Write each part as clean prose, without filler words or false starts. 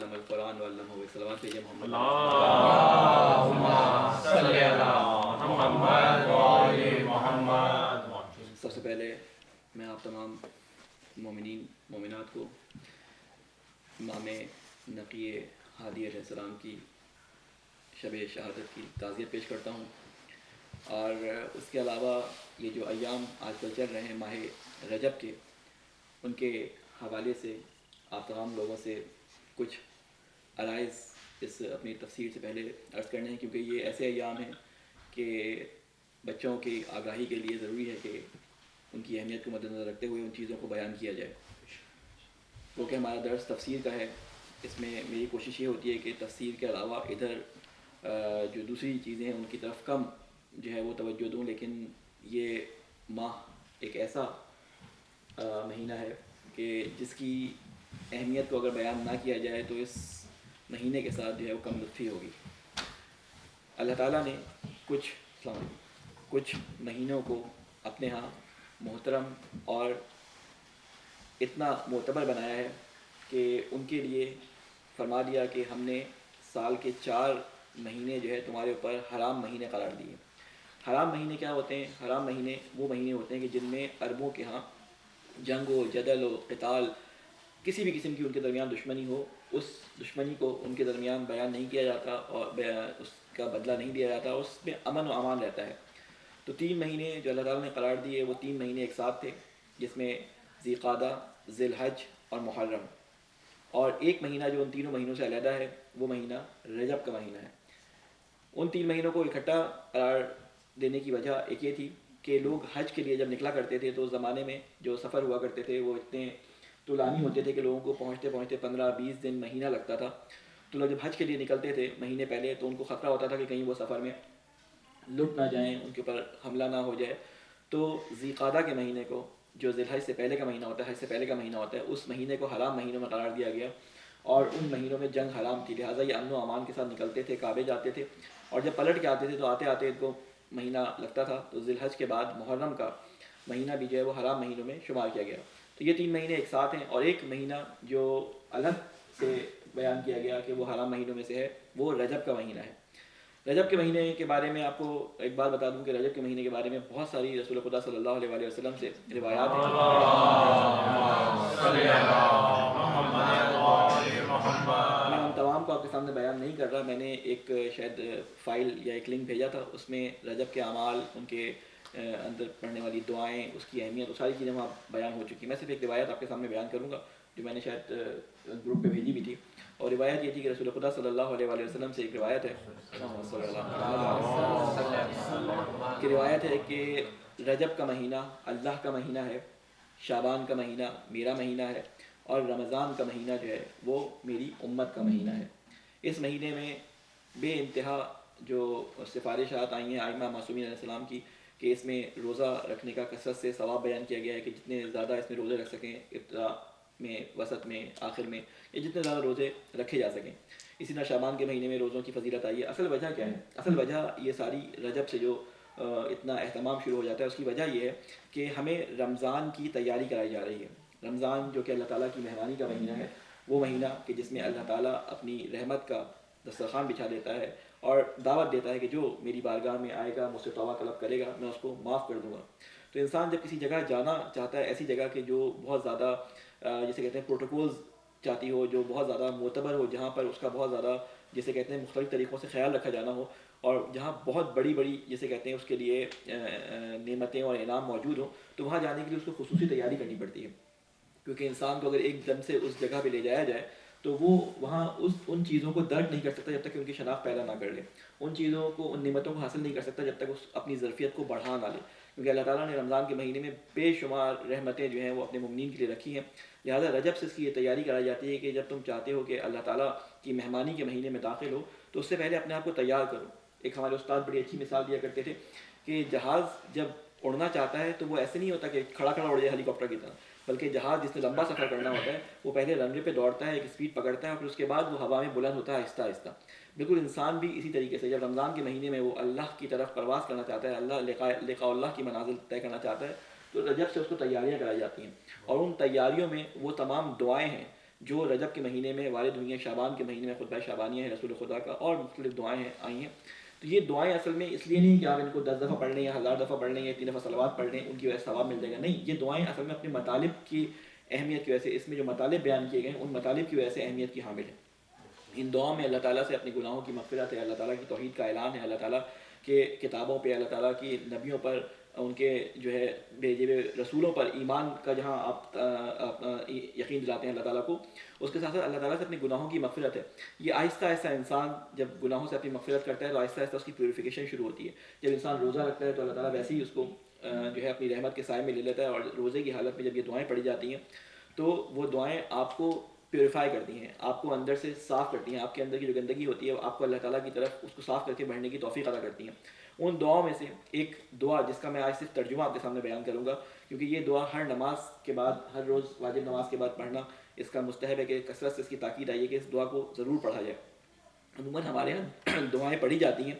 علم القرآن وعلمہ. صلوات بھیجے محمد. اللہم صلی علی محمد وآل محمد. سب سے پہلے میں آپ تمام مومنین مومنات کو امام نقی ہادی علیہ السلام کی شب شہادت کی تعزیت پیش کرتا ہوں. اور اس کے علاوہ یہ جو ایام آج کل چل رہے ہیں ماہ رجب کے، ان کے حوالے سے آپ تمام لوگوں سے کچھ عرائض اس اپنی تفسیر سے پہلے عرض کرنے ہیں، کیونکہ یہ ایسے ایام ہیں کہ بچوں کی آگاہی کے لیے ضروری ہے کہ ان کی اہمیت کو مد نظر رکھتے ہوئے ان چیزوں کو بیان کیا جائے. کیونکہ ہمارا درس تفسیر کا ہے، اس میں میری کوشش یہ ہوتی ہے کہ تفسیر کے علاوہ ادھر جو دوسری چیزیں ہیں ان کی طرف کم جو ہے وہ توجہ دوں. لیکن یہ ماہ ایک ایسا مہینہ ہے کہ جس کی اہمیت کو اگر بیان نہ کیا جائے تو اس مہینے کے ساتھ جو ہے وہ کم لطفی ہوگی. اللہ تعالیٰ نے کچھ مہینوں کو اپنے ہاں محترم اور اتنا معتبر بنایا ہے کہ ان کے لیے فرما دیا کہ ہم نے سال کے 4 مہینے جو ہے تمہارے اوپر حرام مہینے قرار دیے. حرام مہینے کیا ہوتے ہیں؟ حرام مہینے وہ مہینے ہوتے ہیں کہ جن میں عربوں کے ہاں جنگ و جدل و قتال، کسی بھی قسم کی ان کے درمیان دشمنی ہو، اس دشمنی کو ان کے درمیان بیان نہیں کیا جاتا اور اس کا بدلہ نہیں دیا جاتا، اس میں امن و امان رہتا ہے. تو 3 مہینے جو اللہ تعالیٰ نے قرار دیے وہ 3 مہینے ایک ساتھ تھے، جس میں ذی قعدہ، ذی الحج اور محرم. اور ایک مہینہ جو ان تینوں مہینوں سے علیحدہ ہے وہ مہینہ رجب کا مہینہ ہے. ان 3 مہینوں کو اکٹھا قرار دینے کی وجہ ایک یہ تھی کہ لوگ حج کے لیے جب نکلا کرتے تھے تو اس زمانے میں جو سفر ہوا کرتے تھے وہ اتنے طولانی ہوتے تھے کہ لوگوں کو پہنچتے پہنچتے 15-20 دن مہینہ لگتا تھا. تو لوگ جب حج کے لیے نکلتے تھے مہینے پہلے تو ان کو خطرہ ہوتا تھا کہ کہیں وہ سفر میں لٹ نہ جائیں، ان کے اوپر حملہ نہ ہو جائے. تو ذی قعدہ کے مہینے کو جو ذی الحج سے پہلے کا مہینہ ہوتا ہے، حج سے پہلے کا مہینہ ہوتا ہے، اس مہینے کو حرام مہینوں میں قرار دیا گیا. اور ان مہینوں میں جنگ حرام تھی، لہٰذا یہ امن و امان کے ساتھ نکلتے تھے، کعبے جاتے تھے. اور جب پلٹ کے آتے تھے تو آتے آتے ان کو مہینہ لگتا تھا. تو ذی الحج کے بعد محرم کا مہینہ بھی جو ہے وہ حرام مہینوں میں شمار کیا گیا. تو یہ 3 مہینے ایک ساتھ ہیں. اور ایک مہینہ جو الگ سے بیان کیا گیا کہ وہ حرام مہینوں میں سے ہے وہ رجب کا مہینہ ہے. رجب کے مہینے کے بارے میں آپ کو ایک بات بتا دوں کہ رجب کے مہینے کے بارے میں بہت ساری رسول خدا صلی اللہ علیہ وآلہ وسلم سے روایات ہیں. میں ان تمام کو آپ کے سامنے بیان نہیں کر رہا. میں نے ایک شاید فائل یا ایک لنک بھیجا تھا، اس میں رجب کے اعمال، ان کے اندر پڑھنے والی دعائیں، اس کی اہمیت، وہ ساری چیزیں وہاں بیان ہو چکی. میں صرف ایک روایت آپ کے سامنے بیان کروں گا جو میں نے شاید گروپ پہ بھیجی بھی تھی. اور روایت یہ تھی کہ رسول خدا صلی اللہ علیہ وآلہ وسلم سے ایک روایت ہے کہ روایت ہے کہ رجب کا مہینہ اللہ کا مہینہ ہے، شعبان کا مہینہ میرا مہینہ ہے، اور رمضان کا مہینہ جو ہے وہ میری امت کا مہینہ ہے. اس مہینے میں بے انتہا جو سفارشات آئی ہیں ائمہ معصومین علیہ السلام کی کہ اس میں روزہ رکھنے کا کثرت سے ثواب بیان کیا گیا ہے کہ جتنے زیادہ اس میں روزے رکھ سکیں، ابتدا میں، وسط میں، آخر میں، یا جتنے زیادہ روزے رکھے جا سکیں. اسی طرح شعبان کے مہینے میں روزوں کی فضیلت آئی ہے. اصل وجہ کیا ہے؟ اصل وجہ یہ ساری رجب سے جو اتنا اہتمام شروع ہو جاتا ہے اس کی وجہ یہ ہے کہ ہمیں رمضان کی تیاری کرائی جا رہی ہے. رمضان جو کہ اللہ تعالیٰ کی مہربانی کا مہینہ ہے، وہ مہینہ کہ جس میں اللہ تعالیٰ اپنی رحمت کا دسترخوان بچھا دیتا ہے اور دعوت دیتا ہے کہ جو میری بارگاہ میں آئے گا، مجھ سے توبہ طلب کرے گا، میں اس کو معاف کر دوں گا. تو انسان جب کسی جگہ جانا چاہتا ہے، ایسی جگہ کہ جو بہت زیادہ جسے کہتے ہیں پروٹوکولز چاہتی ہو، جو بہت زیادہ معتبر ہو، جہاں پر اس کا بہت زیادہ جسے کہتے ہیں مختلف طریقوں سے خیال رکھا جانا ہو، اور جہاں بہت بڑی بڑی جسے کہتے ہیں اس کے لیے نعمتیں اور انعام موجود ہوں، تو وہاں جانے کے لیے اس کو خصوصی تیاری کرنی پڑتی ہے. کیونکہ انسان کو اگر ایک دم سے اس جگہ پہ لے جایا جائے تو وہ وہاں ان چیزوں کو درک نہیں کر سکتا جب تک کہ ان کی شناخت پیدا نہ کر لے. ان چیزوں کو، ان نعمتوں کو حاصل نہیں کر سکتا جب تک اس اپنی ظرفیت کو بڑھا نہ لے. کیونکہ اللہ تعالیٰ نے رمضان کے مہینے میں بے شمار رحمتیں جو ہیں وہ اپنے مومنین کے لیے رکھی ہیں. لہٰذا رجب سے اس کی یہ تیاری کرائی جاتی ہے کہ جب تم چاہتے ہو کہ اللہ تعالیٰ کی مہمانی کے مہینے میں داخل ہو تو اس سے پہلے اپنے آپ کو تیار کرو. ایک ہمارے استاد بڑی اچھی مثال دیا کرتے تھے کہ جہاز جب اڑنا چاہتا ہے تو وہ ایسے نہیں ہوتا کہ کھڑا کھڑا اڑ جائے ہیلی کاپٹر کی طرح، بلکہ جہاز جس نے لمبا سفر کرنا ہوتا ہے وہ پہلے رن وے پہ دوڑتا ہے، ایک اسپیڈ پکڑتا ہے، اور پھر اس کے بعد وہ ہوا میں بلند ہوتا ہے آہستہ آہستہ. بالکل انسان بھی اسی طریقے سے جب رمضان کے مہینے میں وہ اللہ کی طرف پرواز کرنا چاہتا ہے، لقاء اللہ کی منازل طے کرنا چاہتا ہے، تو رجب سے اس کو تیاریاں کرائی جاتی ہیں. اور ان تیاریوں میں وہ تمام دعائیں ہیں جو رجب کے مہینے میں وارد ہوئی ہیں، شعبان کے مہینے میں خطبہ شعبانیہ ہے رسول خدا کا، اور مختلف دعائیں ہیں آئی ہیں. تو یہ دعائیں اصل میں اس لیے نہیں کہ آپ ان کو 10 دفعہ پڑھ لیں یا 1000 دفعہ پڑھ لیں یا 3 دفعہ صلوات پڑھ لیں ان کی وجہ سے ثواب مل جائے گا. نہیں، یہ دعائیں اصل میں اپنے مطالب کی اہمیت کی وجہ سے، اس میں جو مطالب بیان کیے گئے ہیں ان مطالب کی وجہ سے اہمیت کی حامل ہیں. ان دعاؤں میں اللہ تعالیٰ سے اپنے گناہوں کی مغفرت ہے، اللہ تعالیٰ کی توحید کا اعلان ہے، اللہ تعالیٰ کے کتابوں پہ، اللہ تعالیٰ کی نبیوں پر، ان کے جو ہے بھیجے ہوئے رسولوں پر ایمان کا جہاں آپ یقین دلاتے ہیں اللہ تعالیٰ کو، اس کے ساتھ ساتھ اللہ تعالیٰ سے اپنے گناہوں کی مغفرت ہے. یہ آہستہ آہستہ انسان جب گناہوں سے اپنی مغفرت کرتا ہے تو آہستہ آہستہ اس کی پیوریفیکیشن شروع ہوتی ہے. جب انسان روزہ رکھتا ہے تو اللہ تعالیٰ ویسے ہی اس کو جو ہے اپنی رحمت کے سائے میں لے لیتا ہے، اور روزے کی حالت میں جب یہ دعائیں پڑھی جاتی ہیں تو وہ دعائیں آپ کو پیوریفائی کرتی ہیں، آپ کو اندر سے صاف کرتی ہیں، آپ کے اندر کی جو گندگی ہوتی ہے آپ کو اللہ تعالیٰ کی طرف اس کو صاف کر کے بڑھنے کی توفیق عطا کرتی ہیں. ان دعاؤں میں سے ایک دعا جس کا میں آج صرف ترجمہ آپ کے سامنے بیان کروں گا، کیونکہ یہ دعا ہر نماز کے بعد، ہر روز واجب نماز کے بعد پڑھنا اس کا مستحب ہے، کہ کثرت سے اس کی تاکید آئی ہے کہ اس دعا کو ضرور پڑھا جائے. عموماً ہمارے یہاں دعائیں پڑھی جاتی ہیں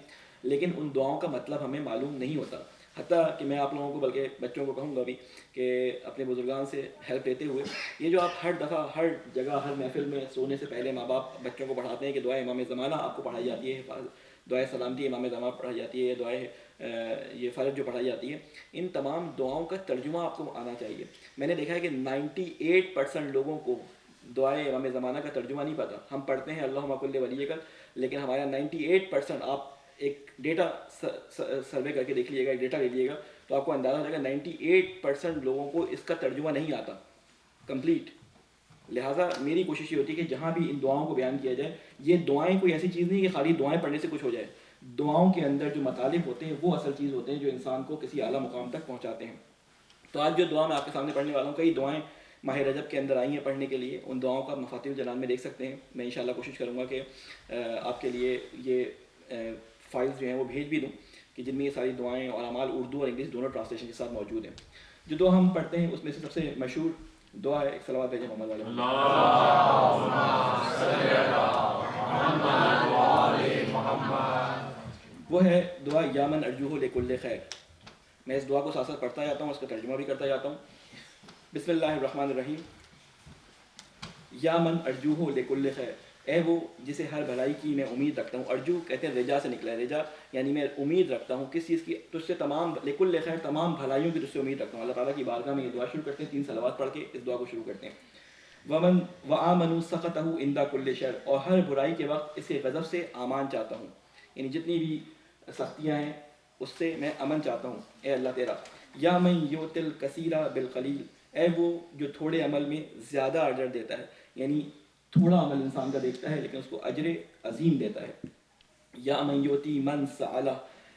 لیکن ان دعاؤں کا مطلب ہمیں معلوم نہیں ہوتا. حتیٰ کہ میں آپ لوگوں کو بلکہ بچوں کو کہوں گا بھی کہ اپنے بزرگان سے ہیلپ لیتے ہوئے، یہ جو آپ ہر دفعہ ہر جگہ ہر محفل میں سونے سے پہلے ماں باپ بچوں کو پڑھاتے ہیں کہ دعائے امام زمانہ آپ کو پڑھائی جاتی ہے، دعائے سلامتی امام زمانہ پڑھائی جاتی ہے، دعائے یہ فرض جو پڑھائی جاتی ہے، ان تمام دعاؤں کا ترجمہ آپ کو آنا چاہیے. میں نے دیکھا ہے کہ 98% لوگوں کو دعائے امام زمانہ کا ترجمہ نہیں پتہ. ہم پڑھتے ہیں اللہم کل ولی کا، لیکن ہمارا 98% آپ ایک ڈیٹا سروے کر کے دیکھ لیجیے گا، ایک ڈیٹا لے لیجیے گا تو آپ کو اندازہ ہو جائے گا 98% لوگوں کو اس کا ترجمہ نہیں آتا کمپلیٹ. لہٰذا میری کوشش یہ ہوتی ہے کہ جہاں بھی ان دعاؤں کو بیان کیا جائے، یہ دعائیں کوئی ایسی چیز نہیں کہ خالی دعائیں پڑھنے سے کچھ ہو جائے. دعاؤں کے اندر جو مطالب ہوتے ہیں وہ اصل چیز ہوتے ہیں جو انسان کو کسی اعلیٰ مقام تک پہنچاتے ہیں. تو آج جو دعا میں آپ کے سامنے پڑھنے والا ہوں، کئی دعائیں ماہ رجب کے اندر آئی ہیں پڑھنے کے لیے. ان دعاؤں کا مفاتیح الجنان میں دیکھ سکتے ہیں. میں انشاءاللہ کوشش کروں گا کہ آپ کے لیے یہ فائلز جو ہیں وہ بھیج بھی دوں کہ جن میں یہ ساری دعائیں اور اعمال اردو اور انگلش دونوں ٹرانسلیشن کے ساتھ موجود ہیں. جو دعا ہم پڑھتے ہیں اس میں سے سب سے مشہور دعا ہے، ایک صلوات بھیجیں محمد علیہ وہ ہے دعا یا من ارجوہ لکل خیر. میں اس دعا کو ساتھ ساتھ پڑھتا جاتا ہوں، اس کا ترجمہ بھی کرتا جاتا ہوں. بسم اللہ الرحمن الرحیم. یا من ارجوہ لکل خیر، اے وہ جسے ہر بھلائی کی میں امید رکھتا ہوں. ارجو کہتے ہیں رجا سے نکلا ہے، رجا یعنی میں امید رکھتا ہوں کس چیز کی؟ تجھ سے تمام لکل خیر، تمام بھلائیوں کی تجھ سے امید رکھتا ہوں. اللہ تعالیٰ کی بارگاہ میں یہ دعا شروع کرتے ہیں، 3 صلوات پڑھ کے اس دعا کو شروع کرتے ہیں. ومن وآمنوا سخطہ عند کل شر، اور ہر برائی کے وقت اس کے غضب سے امان چاہتا ہوں، یعنی جتنی بھی سختیاں ہیں اس سے میں امن چاہتا ہوں اے اللہ تیرا. یا من یؤتی الکثیر بالقلیل، اے وہ جو تھوڑے عمل میں زیادہ اجر دیتا ہے، یعنی تھوڑا عمل انسان کا دیکھتا ہے لیکن اس کو اجر عظیم دیتا ہے. یا من یؤتی من سألہ،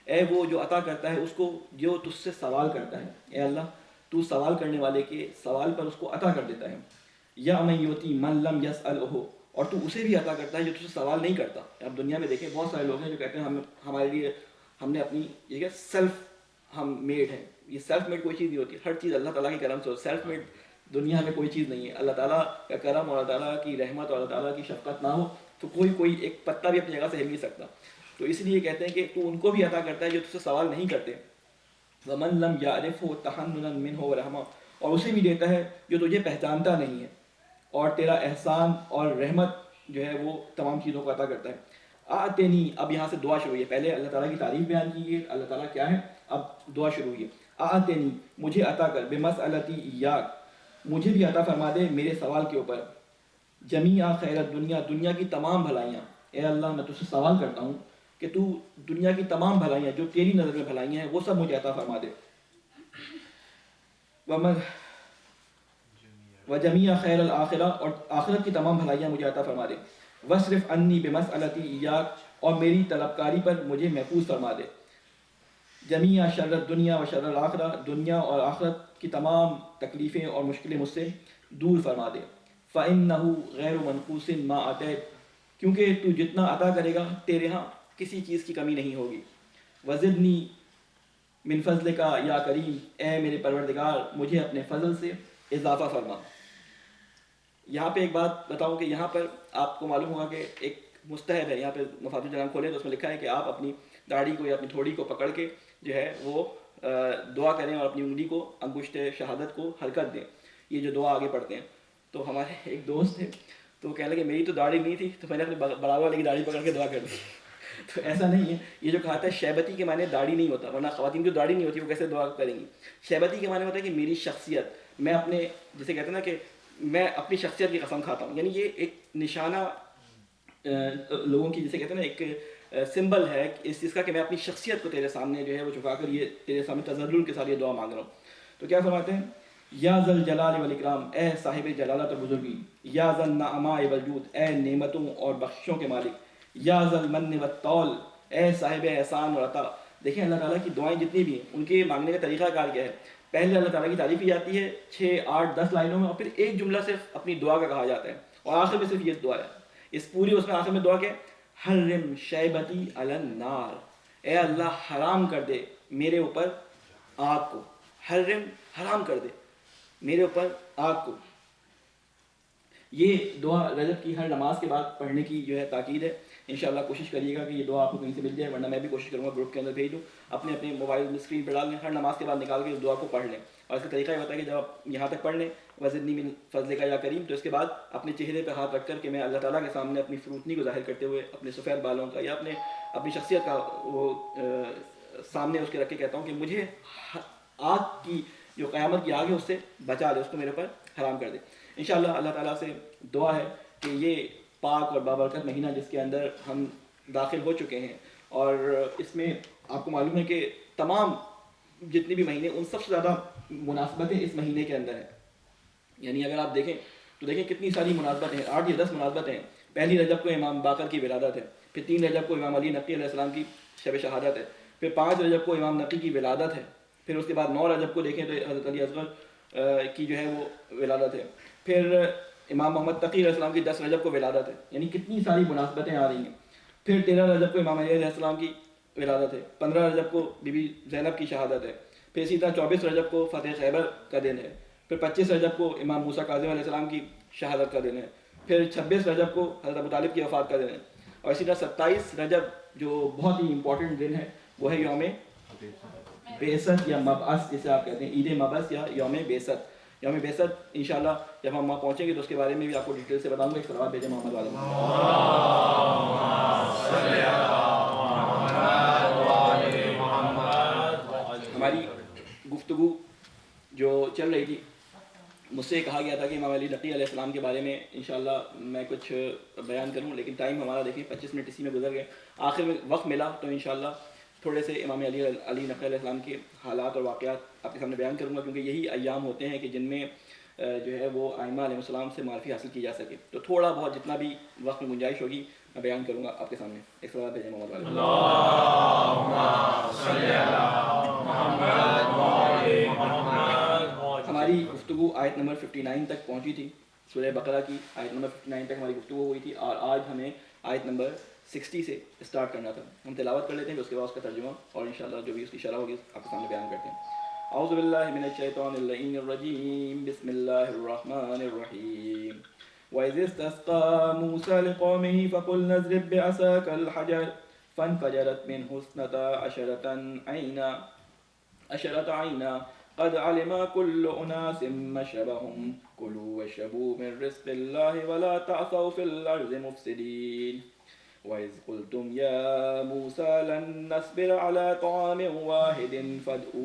اے وہ جو عطا کرتا ہے اس کو جو تجھ سے سوال کرتا ہے، اے اللہ تو سوال کرنے والے کے سوال پر اس کو عطا کر دیتا ہے. یا من یؤتی من لم یسألہ، اور تو اسے بھی عطا کرتا ہے جو تجھ سے سوال نہیں کرتا. اب دنیا میں دیکھیں بہت سارے لوگ ہیں جو کہتے ہیں ہمارے لیے ہم نے اپنی یہ سیلف ہم میڈ ہے. یہ سیلف میڈ کوئی چیز نہیں ہوتی، ہر چیز اللہ تعالیٰ کے کرم سے ہو. سیلف میڈ دنیا میں کوئی چیز نہیں ہے. اللہ تعالیٰ کا کرم اور اللہ تعالیٰ کی رحمت اور اللہ تعالیٰ کی شفقت نہ ہو تو کوئی ایک پتا بھی اپنی جگہ سے ہل نہیں سکتا. تو اس لیے کہتے ہیں کہ تو ان کو بھی عطا کرتا ہے جو تجھ سے سوال نہیں کرتے. ومن لم یعرفہ تحننا منہ ورحمہ، اور اسے بھی دیتا ہے جو تجھے پہچانتا نہیں ہے اور تیرا احسان اور رحمت جو ہے وہ تمام چیزوں کو عطا کرتا ہے. آتنی، اب یہاں سے دعا شروع ہوئی ہے. پہلے اللہ تعالیٰ کی تعریف بیان کی ہے، اللہ تعالیٰ کیا ہے، اب دعا شروع ہوئی ہے. آتنی، مجھے عطا کر، بمسألتی ایاک، مجھے بھی عطا فرما دے میرے سوال کے اوپر. جمیع خیرت دنیا، دنیا کی تمام بھلائیاں. اے اللہ میں تجھ سے سوال کرتا ہوں کہ تو دنیا کی تمام بھلائیاں جو تیری نظر میں بھلائیاں ہیں وہ سب مجھے عطا فرما دے. وجمیع خیر الآخرہ، اور آخرت کی تمام بھلائیاں مجھے عطا فرما دے. وصرف انی بمسألتی ایاک، اور میری طلبکاری پر مجھے محفوظ فرما دے. جمیع شر الدنیا و شر الآخرہ، دنیا اور آخرت کی تمام تکلیفیں اور مشکلیں مجھ سے دور فرما دے. فإنہ غیر منقوص ما أعطیت، کیونکہ تو جتنا عطا کرے گا تیرے ہاں کسی چیز کی کمی نہیں ہوگی. وزدنی من فضلک یا کریم، اے میرے پروردگار مجھے اپنے فضل سے اضافہ فرما. یہاں پہ ایک بات بتاؤں کہ یہاں پر آپ کو معلوم ہوگا کہ ایک مستحب ہے. یہاں پہ مفاتیح الجنان کھولیں تو اس میں لکھا ہے کہ آپ اپنی داڑھی کو یا اپنی تھوڑی کو پکڑ کے جو ہے وہ دعا کریں اور اپنی انگلی کو انگشت شہادت کو حرکت دیں. یہ جو دعا آگے پڑھتے ہیں تو ہمارے ایک دوست تھے تو وہ کہنے لگے میری تو داڑھی نہیں تھی تو میں نے اپنے برابر والے کی داڑھی پکڑ کے دعا کر دی. تو ایسا نہیں ہے. یہ جو کہا تھا شیبتی کے معنی داڑھی نہیں ہوتا, ورنہ خواتین جو داڑھی نہیں ہوتی وہ کیسے دعا کریں گی. شیبتی کے معنی ہوتا ہے کہ میری شخصیت, میں اپنے جسے کہتے ہیں نا کہ میں اپنی شخصیت کی قسم کھاتا ہوں, یعنی یہ ایک نشانہ لوگوں کی جسے کہتے ہیں نا ایک سمبل ہے اس چیز کا کہ میں اپنی شخصیت کو تیرے سامنے جو ہے وہ جھکا کر یہ تیرے سامنے تذلل کے ساتھ یہ دعا مانگ رہا ہوں. تو کیا فرماتے ہیں, یا ذل جلال والاکرام, اے صاحب جلالت اور بزرگی, یا ذل نعماء والجود, اے نعمتوں اور بخشوں کے مالک, یا ذل من والطول, اے صاحب احسان اور عطا. دیکھیں اللہ تعالیٰ کی دعائیں جتنی بھی ہیں ان کے مانگنے کا طریقہ کار کیا ہے. پہلے اللہ تعالیٰ کی تعریف کی جاتی ہے 6, 8, 10 لائنوں میں, اور پھر ایک جملہ صرف اپنی دعا کا کہا جاتا ہے, اور آخر میں صرف یہ دعا ہے. اس پوری اس میں آخر میں دعا کیا ہے, حرم شیبتی علی النار, اے اللہ حرام کر دے میرے اوپر آگ کو, حرم حرام کر دے میرے اوپر آگ کو. یہ دعا رجب کی ہر نماز کے بعد پڑھنے کی جو ہے تاکید ہے. انشاءاللہ کوشش کریے گا کہ یہ دعا آپ کو کہیں سے مل جائے, ورنہ میں بھی کوشش کروں گا گروپ کے اندر بھیج دوں, اپنے اپنے موبائل میں اسکرین پہ ڈال لیں, ہر نماز کے بعد نکال کے اس دعا کو پڑھ لیں. اور اس کا طریقہ یہ ہوتا ہے کہ جب آپ یہاں تک پڑھ لیں وزدنی من فضلک یا کریم, تو اس کے بعد اپنے چہرے پہ ہاتھ رکھ کر کہ میں اللہ تعالیٰ کے سامنے اپنی فروتنی کو ظاہر کرتے ہوئے اپنے سفید بالوں کا یا اپنی شخصیت کا وہ سامنے اس کے رکھ کے کہتا ہوں کہ مجھے آگ کی جو قیامت کی آگ ہے اس سے بچا دے, اس کو میرے اوپر حرام کر دے. انشاءاللہ اللہ تعالیٰ سے دعا ہے کہ یہ پاک اور بابرکت مہینہ جس کے اندر ہم داخل ہو چکے ہیں, اور اس میں آپ کو معلوم ہے کہ تمام جتنے بھی مہینے ان سب سے زیادہ مناسبتیں اس مہینے کے اندر ہیں. یعنی اگر آپ دیکھیں تو دیکھیں کتنی ساری مناسبتیں ہیں, 8 یا 10 مناسبتیں ہیں. پہلی رجب کو امام باقر کی ولادت ہے, پھر 3 رجب کو امام علی نقی علیہ السلام کی شب شہادت ہے, پھر 5 رجب کو امام نقی کی ولادت ہے, پھر اس کے بعد 9 رجب کو دیکھیں تو حضرت علی اصغر کی جو ہے وہ ولادت ہے, پھر امام محمد تقی علیہ السلام کی 10 رجب کو ولادت ہے. یعنی کتنی ساری مناسبتیں آ رہی ہیں. پھر 13 رجب کو امام علی علیہ السلام کی ولادت ہے, 15 رجب کو بی بی زینب کی شہادت ہے, پھر اسی طرح 24 رجب کو فتح خیبر کا دن ہے, پھر 25 رجب کو امام موسیٰ کاظم علیہ السلام کی شہادت کا دن ہے, پھر 26 رجب کو حضرت ابو طالب کی وفات کا دن ہے, اور اسی طرح 27 رجب جو بہت ہی امپورٹنٹ دن ہے وہ ہے یوم بعثت یا مبعث جسے آپ کہتے ہیں, عید مبعث یا یوم بعثت. یوم بعثت انشاءاللہ جب ہم وہاں پہنچیں گے تو اس کے بارے میں بھی آپ کو ڈیٹیل سے بتاؤں گا. ایک صلوات بھیجیں محمد والے ہماری گفتگو جو چل رہی تھی مجھ سے کہا گیا تھا کہ امام علی نقی علیہ السلام کے بارے میں انشاءاللہ میں کچھ بیان کروں, لیکن ٹائم ہمارا دیکھیں 25 منٹ اسی میں گزر گئے. آخر میں وقت ملا تو انشاءاللہ تھوڑے سے امام علی نقی علیہ السلام کے حالات اور واقعات آپ کے سامنے بیان کروں گا, کیونکہ یہی ایام ہوتے ہیں کہ جن میں جو ہے وہ ائمہ علیہ السلام سے معرفی حاصل کی جا سکے. تو تھوڑا بہت جتنا بھی وقت میں گنجائش ہوگی میں بیان کروں گا آپ کے سامنے. ایک سوال بھیجیں محمد والے. ہماری گفتگو آیت نمبر 59 تک پہنچی تھی, سورہ بقرہ کی آیت نمبر 59 تک ہماری گفتگو ہوئی تھی, اور آج ہمیں آیت نمبر 60 سے اسٹارٹ کرنا تھا. ہم تلاوت کر لیتے ہیں, پھر اس کے بعد اس کا ترجمہ اور انشاءاللہ جو بھی اس کی شرح ہوگی آپ کے سامنے بیان کرتے ہیں. اعوذ باللہ من الشیطان اللعین الرجیم, بسم اللہ الرحمن الرحیم. وَإِذِ اسْتَسْقَىٰ مُوسَىٰ لِقَوْمِهِ فَقُلْنَا اضْرِب بِّعَصَاكَ الْحَجَرَ فَانْفَجَرَتْ مِنْهُ اثْنَتَا عَشْرَةَ عَيْنًا قد علم كل أناس مشربهم كلوا واشربوا من رزق الله ولا تعثوا في الأرض مفسدين. وإذ قلتم يا موسى لن نصبر على طعام واحد فادع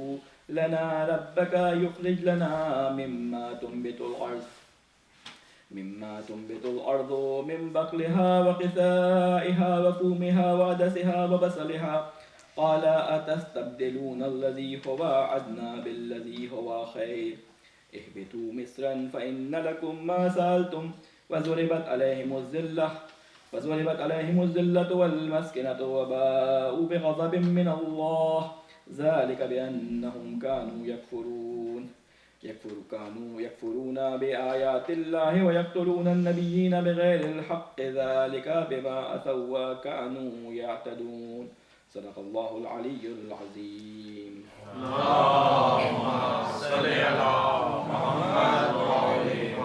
لنا ربك يخرج لنا مما تنبت الأرض من بقلها وقثائها وفومها وعدسها وبصلها قال أتستبدلون الذي هو أدنى بالذي هو خير اهبطوا مصرا فإن لكم ما سألتم وضربت عليهم الذلة والمسكنة وباءوا بغضب من الله ذلك بأنهم كانوا يكفرون بآيات الله ويقتلون النبيين بغير الحق ذلك بما عصوا وكانوا يعتدون. صدق اللہ العلی العظیم.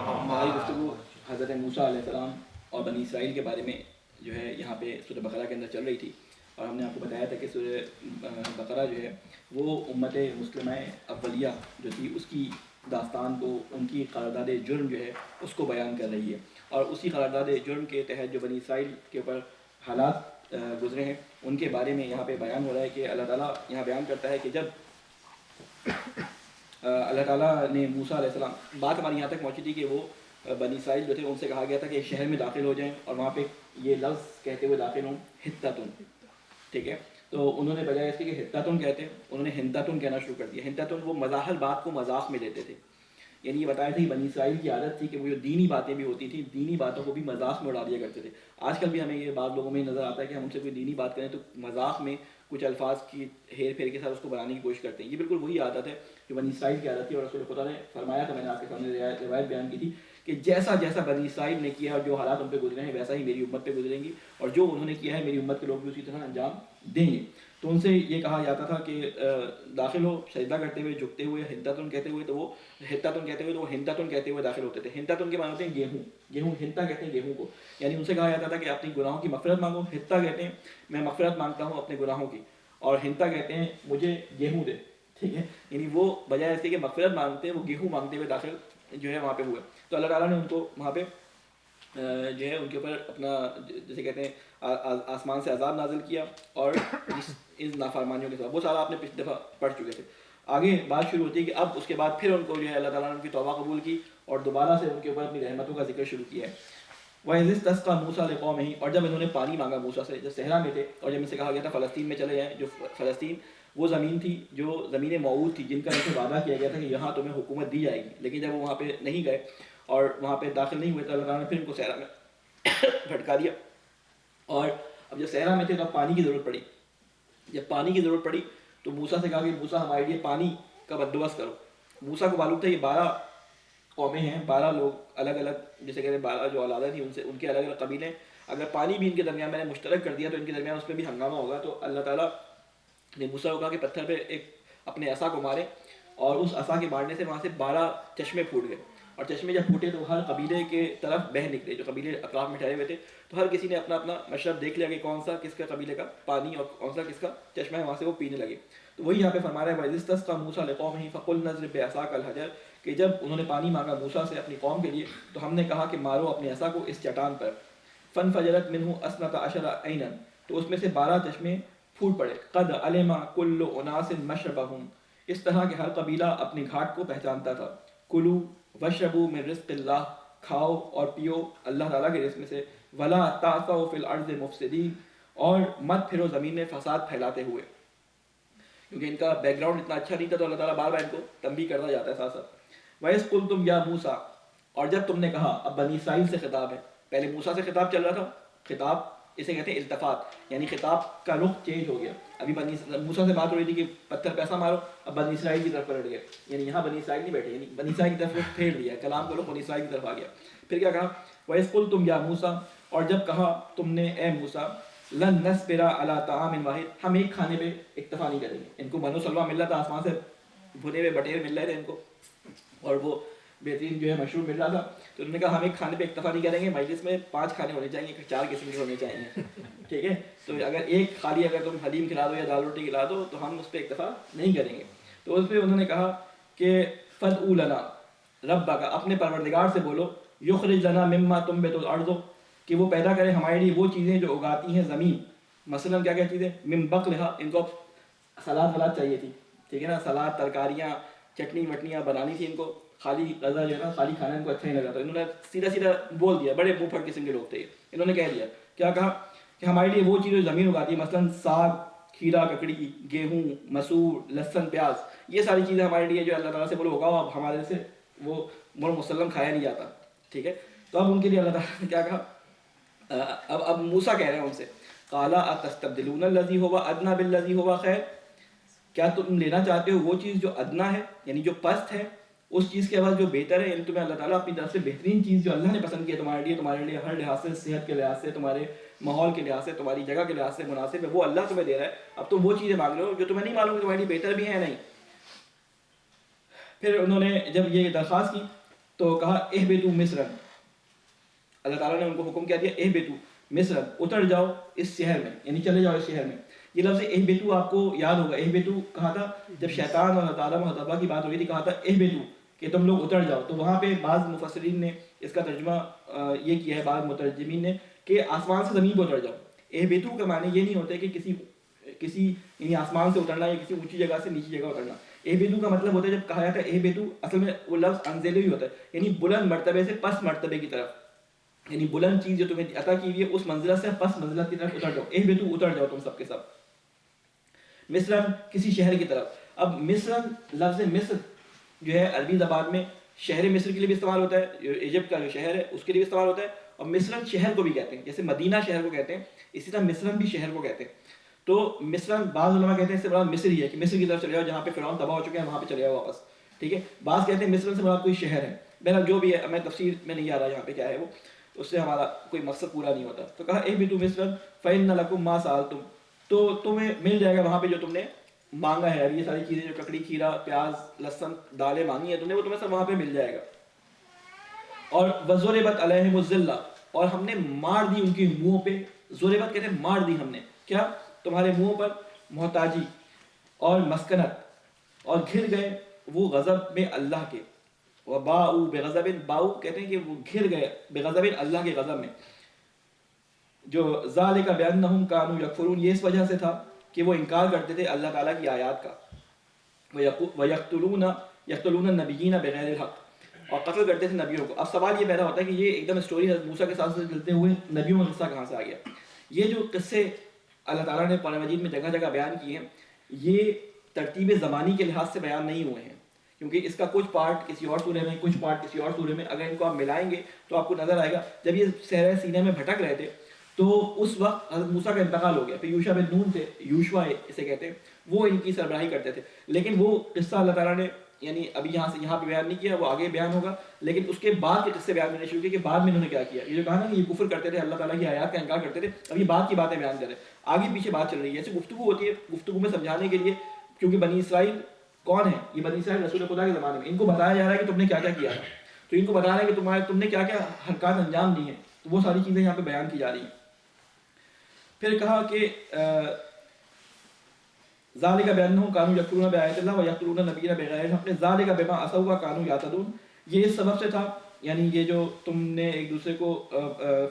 ہماری گفتگو حضرت موسیٰ علیہ السلام اور بنی اسرائیل کے بارے میں جو ہے یہاں پہ سورہ بقرہ کے اندر چل رہی تھی, اور ہم نے آپ کو بتایا تھا کہ سورہ بقرہ جو ہے وہ امت مسلمہ اولیہ جو تھی اس کی داستان کو، ان کی قرارداد جرم جو ہے اس کو بیان کر رہی ہے، اور اسی قرارداد جرم کے تحت جو بنی اسرائیل کے اوپر حالات گزرے ہیں ان کے بارے میں یہاں پہ بیان ہو رہا ہے کہ اللہ تعالیٰ یہاں بیان کرتا ہے کہ جب اللہ تعالیٰ نے موسیٰ علیہ السلام، بات ہماری یہاں تک پہنچی تھی کہ وہ بنی اسرائیل جو تھے ان سے کہا گیا تھا کہ شہر میں داخل ہو جائیں اور وہاں پہ یہ لفظ کہتے ہوئے داخل ہوں حتتن، ٹھیک ہے؟ تو انہوں نے بجائے اس کے کہ حتتن کہتے ہیں انہوں نے ہنتتن کہنا شروع کر دیا۔ ہنتتن وہ مزاحل بات کو مذاق میں لیتے تھے، یعنی یہ بتایا تھا کہ بنی اسرائیل کی عادت تھی کہ وہ جو دینی باتیں بھی ہوتی تھیں دینی باتوں کو بھی مذاق میں اڑا دیا کرتے تھے۔ آج کل بھی ہمیں یہ بعض لوگوں میں نظر آتا ہے کہ ہم ان سے کوئی دینی بات کریں تو مذاق میں کچھ الفاظ کی ہیر پھیر کے ساتھ اس کو بنانے کی کوشش کرتے ہیں۔ یہ بالکل وہی عادت ہے جو بنی اسرائیل کی عادت تھی، اور رسول خدا نے فرمایا تھا، میں نے آپ کے سامنے روایت بیان کی تھی کہ جیسا جیسا بنی اسرائیل نے کیا اور جو حالات ان پہ گزرے ہیں ویسا ہی میری امت پہ گزریں گی، اور جو انہوں نے کیا ہے میری امت کے لوگ بھی اسی طرح انجام دیں گے۔ تو ان سے یہ کہا جاتا تھا کہ داخل ہو سجدہ کرتے ہوئے، جھکتے ہوئے، ہنتتن کہتے ہوئے، تو وہ ہنتتن کہتے ہوئے تو وہ ہنتتن کہتے ہوئے داخل ہوتے تھے۔ ہنتتن کے معنی ہوتے ہیں گیہوں، گیہوں ہنتا کہتے ہیں گیہوں کو، یعنی ان سے کہا جاتا تھا کہ اپنی گناہوں کی مغفرت مانگو۔ ہنتا کہتے ہیں میں مغفرت مانگتا ہوں اپنے گناہوں کی، اور ہنتا کہتے ہیں مجھے گیہوں دے، ٹھیک ہے؟ یعنی وہ بجائے اس کے کہ مغفرت مانگتے ہیں وہ گیہوں مانگتے ہوئے داخل جو ہے وہاں پہ ہوئے۔ تو اللہ تعالیٰ نے ان کو وہاں پہ جو ہے ان کے اوپر اپنا جیسے کہتے ہیں آسمان سے عذاب نازل کیا، اور اس نافرمانیوں کے ساتھ وہ سارا آپ نے پچھلی دفعہ پڑھ چکے تھے۔ آگے بات شروع ہوتی ہے کہ اب اس کے بعد پھر ان کو جو ہے اللہ تعالیٰ نے ان کی توبہ قبول کی اور دوبارہ سے ان کے اوپر اپنی رحمتوں کا ذکر شروع کیا ہے۔ وَإِذِ اسْتَسْقَىٰ مُوسَىٰ لِقَوْمِهِ، اور جب انہوں نے پانی مانگا موسیٰ سے، جب صحرا میں تھے اور جب ان سے کہا گیا تھا فلسطین میں چلے جائیں، جو فلسطین وہ زمین تھی جو زمین موعود تھی جن کا ان سے وعدہ کیا گیا تھا کہ یہاں تمہیں حکومت دی جائے گی، لیکن جب وہ وہاں پہ نہیں گئے اور وہاں پہ داخل نہیں ہوئے تو اللہ تعالیٰ نے پھر ان کو صحرا میں بھٹکا دیا۔ اور اب جب صحرا میں تھے تو اب پانی کی ضرورت پڑی، جب پانی کی ضرورت پڑی تو موسیٰ سے کہا کہ موسیٰ ہمارے لیے پانی کا بندوبست کرو۔ موسیٰ کو معلوم تھا یہ 12 قومیں ہیں، 12 لوگ الگ الگ، جیسے کہتے ہیں 12 جو اولادیں تھیں ان کے الگ الگ قبیلے، اگر پانی بھی ان کے درمیان میں نے مشترک کر دیا تو ان کے درمیان اس میں بھی ہنگامہ ہوگا۔ تو اللہ تعالیٰ نے موسیٰ کو کہا کہ پتھر پہ ایک اپنے عصا کو مارے، اور اس عصا کے مارنے سے وہاں سے 12 چشمے پھوٹ گئے، اور چشمے جب پھوٹے تو ہر قبیلے کے طرف بہہ نکلے، جو قبیلے اطراف میں ٹھہرے ہوئے تھے تو ہر کسی نے اپنا اپنا مشرب دیکھ لیا کہ کون سا کس کا قبیلے کا پانی اور کون سا کس کا چشمہ ہے، وہاں سے وہ پینے لگے۔ تو وہی یہاں پہ فرما رہا ہے وَإِذِ اسْتَسْقَىٰ مُوسَىٰ لِقَوْمِهِ فَقُلْنَا اضْرِب بِعَصَاكَ الْحَجَرَ، کہ جب انہوں نے پانی مانگا موسیٰ سے اپنی قوم کے لیے تو ہم نے کہا کہ مارو اپنے عصا کو اس چٹان پر، فَانْفَجَرَتْ مِنْهُ اثْنَتَ عَشَرَ عَيْنًا، تو اس میں سے 12 چشمے پھوٹ پڑے، قَدْ عَلِمَ كُلُّ أُنَاسٍ مَشْرَبَهُمْ، اس طرح کہ ہر قبیلہ اپنے گھاٹ کو پہچانتا تھا۔ کلو وشربوا من رزق اللہ، کھاؤ اور پیو اللہ تعالیٰ کے رزق میں سے، ولا تعثوا فی الارض مفسدین، اور مت پھرو زمین میں فساد پھیلاتے ہوئے، کیونکہ ان کا بیک گراؤنڈ اتنا اچھا نہیں تھا تو اللہ تعالیٰ بار بار ان کو تنبیہ کرتا جاتا ہے ساتھ ساتھ۔ وَإِذْ قُلْتُمْ يَا مُوسَىٰ، اور جب تم نے کہا، اب بنی اسرائیل سے خطاب ہے، پہلے موسیٰ سے خطاب چل رہا تھا، خطاب اسے کہتے ہیں التفات، یعنی خطاب کا رخ چینج ہو گیا۔ ابھی موسیٰ سے بات ہو رہی تھی کہ پتھر پہ ایسا مارو، اب بنی اسرائیل کی طرف پلٹ گئے، یعنی یہاں بنی اسرائیل نہیں بیٹھے، یعنی بنی اسرائیل کی طرف رخ پھیر دیا، کلام کا رخ بنی اسرائیل کی طرف آ گیا۔ پھر کیا کہا، وَإِذْ قُلْتُمْ يَا مُوسَىٰ، اور جب کہا تم نے اے موسیٰ، لَن نَصْبِرَ عَلَىٰ طَعَامٍ وَاحِدٍ، ہم ایک کھانے پہ اکتفا نہیں کریں گے۔ ان کو منو سلویٰ مل رہا تھا، آسمان سے بھنے ہوئے بٹیر مل رہے تھے ان کو، اور وہ بہترین جو ہے مشروب مل رہا تھا، تو انہوں نے کہا ہم ایک کھانے پہ اکتفا نہیں کریں گے، مجلس میں 5 کھانے ہونے چاہیے، 4 قسم کے ہونے چاہیے، ٹھیک ہے؟ تو اگر ایک خالی اگر تم حلیم کھلا دو یا دال روٹی کھلا دو تو ہم اس پہ اکتفا نہیں کریں گے۔ تو اس پہ انہوں نے کہا کہ فَادْعُ لَنَا رَبَّكَ، اپنے پروردگار سے بولو، یخرج لنا مما تنبت الارض، کہ وہ پیدا کرے ہمارے لیے وہ چیزیں جو اگاتی ہیں زمین، مثلا کیا کیا چیزیں، من بقلھا، ان کو سلاد ولاد چاہیے تھی، ٹھیک ہے نا، سلاد ترکاریاں چٹنی وٹنیاں بنانی تھی ان کو، خالی غذا جو ہے نا خالی کھانا ان کو اچھا نہیں لگا، تو انہوں نے سیدھا سیدھا بول دیا، بڑے منہ پھٹ قسم کے لوگ تھے، انہوں نے کہہ دیا، کیا کہا کہ ہمارے لیے وہ چیز جو زمین اگاتی ہے، مثلا ساگ، کھیرا ککڑی، گیہوں، مسور، لہسن، پیاز، یہ ساری چیزیں ہمارے لیے جو اللہ تعالیٰ سے بولو اگاؤ، اب ہمارے سے وہ مسلم کھایا نہیں جاتا، ٹھیک ہے؟ تو اب ان کے لیے اللہ تعالیٰ نے کیا کہا، اب موسیٰ کہہ رہے ہیں ان سے، قَالَ أَتَسْتَبْدِلُونَ الَّذِي هُوَ أَدْنَىٰ بِالَّذِي هُوَ خَيْرٌ، کیا تم لینا چاہتے ہو وہ چیز جو ادنا ہے، یعنی جو پست ہے، اس چیز کے بعد جو بہتر ہے، یعنی تمہیں اللہ تعالیٰ اپنی طرف سے بہترین چیز جو اللہ نے پسند کی ہے تمہارے لیے ہر لحاظ سے، صحت کے لحاظ سے، تمہارے ماحول کے لحاظ سے، تمہاری جگہ کے لحاظ سے مناسب ہے، وہ اللہ تمہیں دے رہا ہے، اب تم وہ چیزیں مانگ رہے ہو جو تمہیں نہیں معلوم کہ تمہارے لیے بہتر بھی ہے نہیں۔ پھر انہوں نے جب یہ درخواست کی تو کہا اہبطوا مصر، اللہ تعالیٰ نے ان کو حکم کیا دیا اہبطوا مصر، اتر جاؤ اس شہر میں، یعنی چلے جاؤ اس شہر میں۔ یہ لفظ اہبطوا آپ کو یاد ہوگا، اہبطوا کہا تھا جب شیطان اور اللہ تعالیٰ و حضرت کی بات ہو رہی تھی، کہا تھا اہبطوا، کہ تم لوگ اتر جاؤ. تو وہاں پہ بعض مفسرین نے اس کا ترجمہ یہ کیا ہے، بعض مترجمین نے، کہ آسمان سے زمین پہ اتر جاؤ. اہبطوا کا معنی یہ نہیں ہوتا ہے کہ کسی یعنی آسمان سے اترنا یا کسی اونچی جگہ سے نیچی جگہ اترنا. اہبطوا کا مطلب ہوتا ہے، جب کہا جاتا ہے اہبطوا، اصل میں وہ لفظ انزلوا ہی ہوتا ہے، یعنی بلند مرتبے سے پس مرتبے کی طرف، یعنی بلند چیز جو تمہیں عطا کی ہوئی ہے اس منزلت سے پس منزلت کی طرف اتر جاؤ. اہبطوا اتر جاؤ تم سب کے سب. مصرن کسی شہر کی طرف. اب مصرن لفظ مصر جو ہے عربی زبان میں شہر مصر کے لیے بھی استعمال ہوتا ہے، ایجپٹ کا جو شہر ہے اس کے لیے بھی استعمال ہوتا ہے، اور مصرن شہر کو بھی کہتے ہیں، جیسے مدینہ شہر کو کہتے ہیں اسی طرح مصرن بھی شہر کو کہتے ہیں. تو مصرن بعض علماء کہتے ہیں اس سے مراد مصر ہی ہے، کہ مصر کی طرف چلے جاؤ جہاں پہ فرعون تباہ ہو چکے ہیں وہاں پہ چلے جاؤ واپس. ٹھیک ہے. بعض کہتے ہیں مصرن سے مراد کوئی شہر ہے. بہرحال جو بھی ہے، میں تفسیر میں نہیں آ رہا یہاں پہ کیا ہے وہ، اس سے ہمارا کوئی مقصد پورا نہیں ہوتا. تو کہا اہبطوا مصرن فإن لكم ما سألتم، تو تمہیں مل جائے گا وہاں پہ جو تم نے مانگا ہے. اب یہ ساری چیزیں جو ککڑی، کھیرا، پیاز، لہسن، دالیں مانگی ہیں تم نے، وہ تمہیں سب وہاں پہ مل جائے گا. اور وضربت علیہم الذلہ، اور ہم نے مار دی ان کے منہوں پہ. ضربت کہتے ہیں مار دی ہم نے، کیا؟ تمہارے منہوں پر محتاجی اور مسکنت، اور گھر گئے وہ غضب میں اللہ کے. وباؤ بغضب، باؤ کہتے ہیں کہ وہ گھر گئے بغضب اللہ کے غضب میں. جو ذالک بانہم کانوا یکفرون، یہ اس وجہ سے تھا کہ وہ انکار کرتے تھے اللہ تعالیٰ کی آیات کا. وَيَقْتُلُونَ النَّبِيِّينَ بِغَيْرِ الْحَقِّ، اور قتل کرتے تھے نبیوں کو. اب سوال یہ پیدا ہوتا ہے کہ یہ ایک دم اسٹوری حضرت موسیٰ کے ساتھ چلتے ہوئے نبیوں کا قصہ کہاں سے آ گیا؟ یہ جو قصے اللہ تعالیٰ نے قرآن مجید میں جگہ جگہ بیان کیے ہیں، یہ ترتیب زمانی کے لحاظ سے بیان نہیں ہوئے ہیں، کیونکہ اس کا کچھ پارٹ کسی اور سورے میں، کچھ پارٹ کسی اور سورے میں. اگر ان کو آپ ملائیں گے تو آپ کو نظر آئے گا جب یہ صحرا سینا میں بھٹک رہے تھے تو اس وقت حضرت موسیٰ کا انتقال ہو گیا. پھر یوشع بن نون تھے، یوشوا اسے کہتے ہیں، وہ ان کی سربراہی کرتے تھے. لیکن وہ قصہ اللہ تعالیٰ نے یعنی ابھی یہاں پہ بیان نہیں کیا، وہ آگے بیان ہوگا. لیکن اس کے بعد کے قصے بیان کرنے شروع کیے کہ بعد میں انہوں نے کیا کیا. یہ جو کہا نا کہ یہ کفر کرتے تھے، اللہ تعالیٰ کی آیات کا انکار کرتے تھے، اب یہ بعد کی باتیں بیان کریں، آگے پیچھے بات چل رہی ہے. ایسے گفتگو ہوتی ہے، گفتگو میں سمجھانے کے لیے، کیونکہ بنی اسرائیل کون ہے؟ یہ بنی اسرائیل رسول خدا کے زمانے میں، ان کو بتایا جا رہا ہے کہ تم نے کیا کیا کیا ہے. تو ان کو بتا رہے ہیں کہ تم نے کیا کیا حرکات انجام دی ہیں. تو وہ ساری چیزیں یہاں پہ بیان کی جا رہی ہیں. پھر کہا کہ ذالک بانہم کانوا یکفرون بآیات اللہ ویقتلون النبیین بغیر الحق ذالک بما عصوا وکانوا یعتدون، یہ اس سبب سے تھا، یعنی یہ جو تم نے ایک دوسرے کو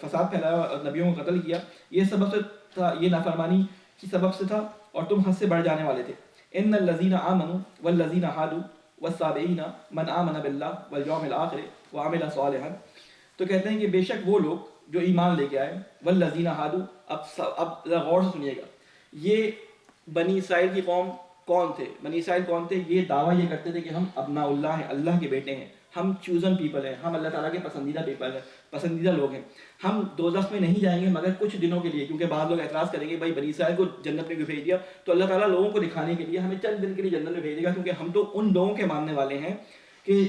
فساد پھیلایا اور نبیوں کو قتل کیا، یہ سبب سے تھا، یہ نافرمانی کی سبب سے تھا، اور تم حد سے بڑھ جانے والے تھے. ان الذین آمنوا والذین ہادوا والصابئین من آمن باللہ والیوم الآخر وعمل صالحا، تو کہتے ہیں کہ بے شک وہ لوگ جو ایمان لے کے آئے، والذین ہادوا، اب غور سے سنیے گا، یہ بنی اسرائیل کی قوم کون تھے؟ بنی اسرائیل کون تھے؟ یہ دعویٰ یہ کرتے تھے کہ ہم ابناء اللہ ہیں، اللہ کے بیٹے ہیں، ہم چوزن پیپل ہیں، ہم اللہ تعالیٰ کے پسندیدہ پیپل ہیں، پسندیدہ لوگ ہیں. ہم دوزخ میں نہیں جائیں گے مگر کچھ دنوں کے لیے، کیونکہ بعض لوگ اعتراض کریں گے بھائی بنی اسرائیل کو جنت میں کیوں بھیج دیا؟ تو اللہ تعالیٰ لوگوں کو دکھانے کے لیے ہمیں چند دن کے لیے جنت میں بھیجے گا، کیونکہ ہم تو ان لوگوں کے ماننے والے ہیں کہ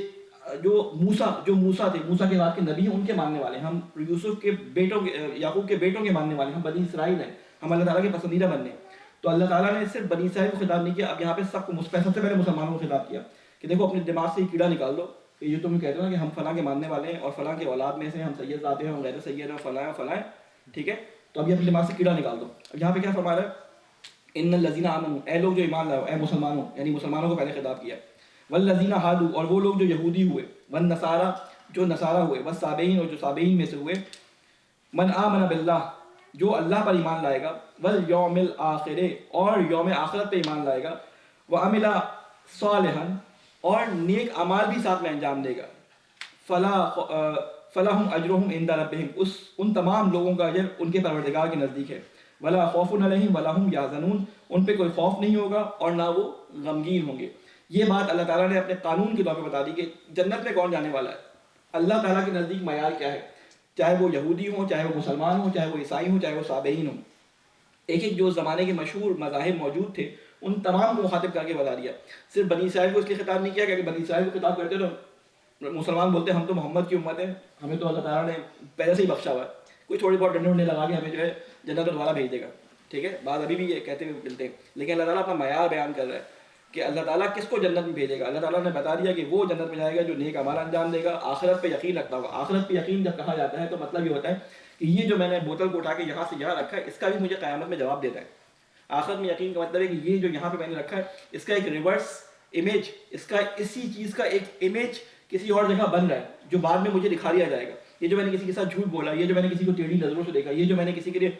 جو موسیٰ تھے، موسیٰ کے بعد کے نبی ہیں، ان کے ماننے والے ہیں. ہم یوسف کے بیٹوں کے، یعقوب کے بیٹوں کے ماننے والے ہیں، ہم بنی اسرائیل ہیں، ہم اللہ تعالیٰ کے پسندیدہ بننے ہیں. تو اللہ تعالیٰ نے صرف بنی اسرائیل کو خطاب نہیں کیا، اب یہاں پہ سب سے پہلے مسلمانوں کو خطاب کیا کہ دیکھو اپنے دماغ سے یہ کیڑا نکال دو کہ جو تم کہتے ہو نا کہ ہم فلاں کے ماننے والے ہیں اور فلاں کے اولاد میں سے ہم سید ذاتے ہیں، ہم غیر سید ہیں، فلاں فلاں، ٹھیک ہے. تو اب یہ اپنے دماغ سے کیڑا نکال دو. اب یہاں پہ کیا فرما رہا ہے؟ ان الذین آمنوا، اے لوگ جو ایمان لائے، اے مسلمانوں، یعنی مسلمانوں کو پہلے خطاب کیا. والذین ہادوا، اور وہ لوگ جو یہودی ہوئے، والنصارى، جو نصارہ ہوئے، والصابئین، اور جو صابئین میں سے ہوئے، من آمن باللہ، جو اللہ پر ایمان لائے گا، والیوم الآخر، اور یوم آخرت پہ ایمان لائے گا، وعمل صالحا، اور نیک اعمال بھی ساتھ میں انجام دے گا، فلہم اجرہم عند ربہم، ان تمام لوگوں کا اجر ان کے پروردگار کے نزدیک ہے. ولا خوف علیہم ولا ہم یحزنون، ان پہ کوئی خوف نہیں ہوگا اور نہ وہ غمگین ہوں گے. یہ بات اللہ تعالیٰ نے اپنے قانون کے طور پہ بتا دی کہ جنت میں کون جانے والا ہے. اللہ تعالیٰ کے نزدیک معیار کیا ہے، چاہے وہ یہودی ہوں، چاہے وہ مسلمان ہوں، چاہے وہ عیسائی ہوں، چاہے وہ صابئین ہوں. ایک جو زمانے کے مشہور مذاہب موجود تھے ان تمام کو مخاطب کر کے بتا دیا. صرف بنی اسرائیل کو اس لیے خطاب نہیں کیا کہ بنی اسرائیل کو خطاب کرتے تو مسلمان بولتے ہم تو محمد کی امت ہیں، ہمیں تو اللہ تعالیٰ نے پہلے سے ہی بخشا ہوا ہے، کوئی تھوڑی بہت ڈنڈے لگا کے ہمیں جو ہے جنت دوبارہ بھیج دے گا. ٹھیک ہے، بعض ابھی بھی یہ کہتے ہوئے ملتے ہیں، لیکن اللہ تعالیٰ اپنا معیار بیان کر رہا ہے کہ اللہ تعالیٰ کس کو جنت میں بھیجے گا. اللہ تعالیٰ نے بتا دیا کہ وہ جنت میں جائے گا جو نیک اعمال انجام دے گا، آخرت پہ یقین رکھتا ہوگا. آخرت پہ یقین جب کہا جاتا ہے تو مطلب یہ ہوتا ہے کہ یہ جو میں نے بوتل کو اٹھا کے یہاں سے یہاں رکھا ہے اس کا بھی مجھے قیامت میں جواب دیتا ہے. آخرت میں یقین کا مطلب ہے کہ یہ جو یہاں پہ میں نے رکھا ہے اس کا ایک ریورس امیج اس کا اسی چیز کا ایک امیج کسی اور جگہ بن رہا ہے جو بعد میں مجھے دکھا دیا جائے گا. یہ جو میں نے کسی کے ساتھ جھوٹ بولا, یہ جو میں نے کسی کو ٹیڑھی نظروں سے دیکھا, یہ جو میں نے کسی کے لیے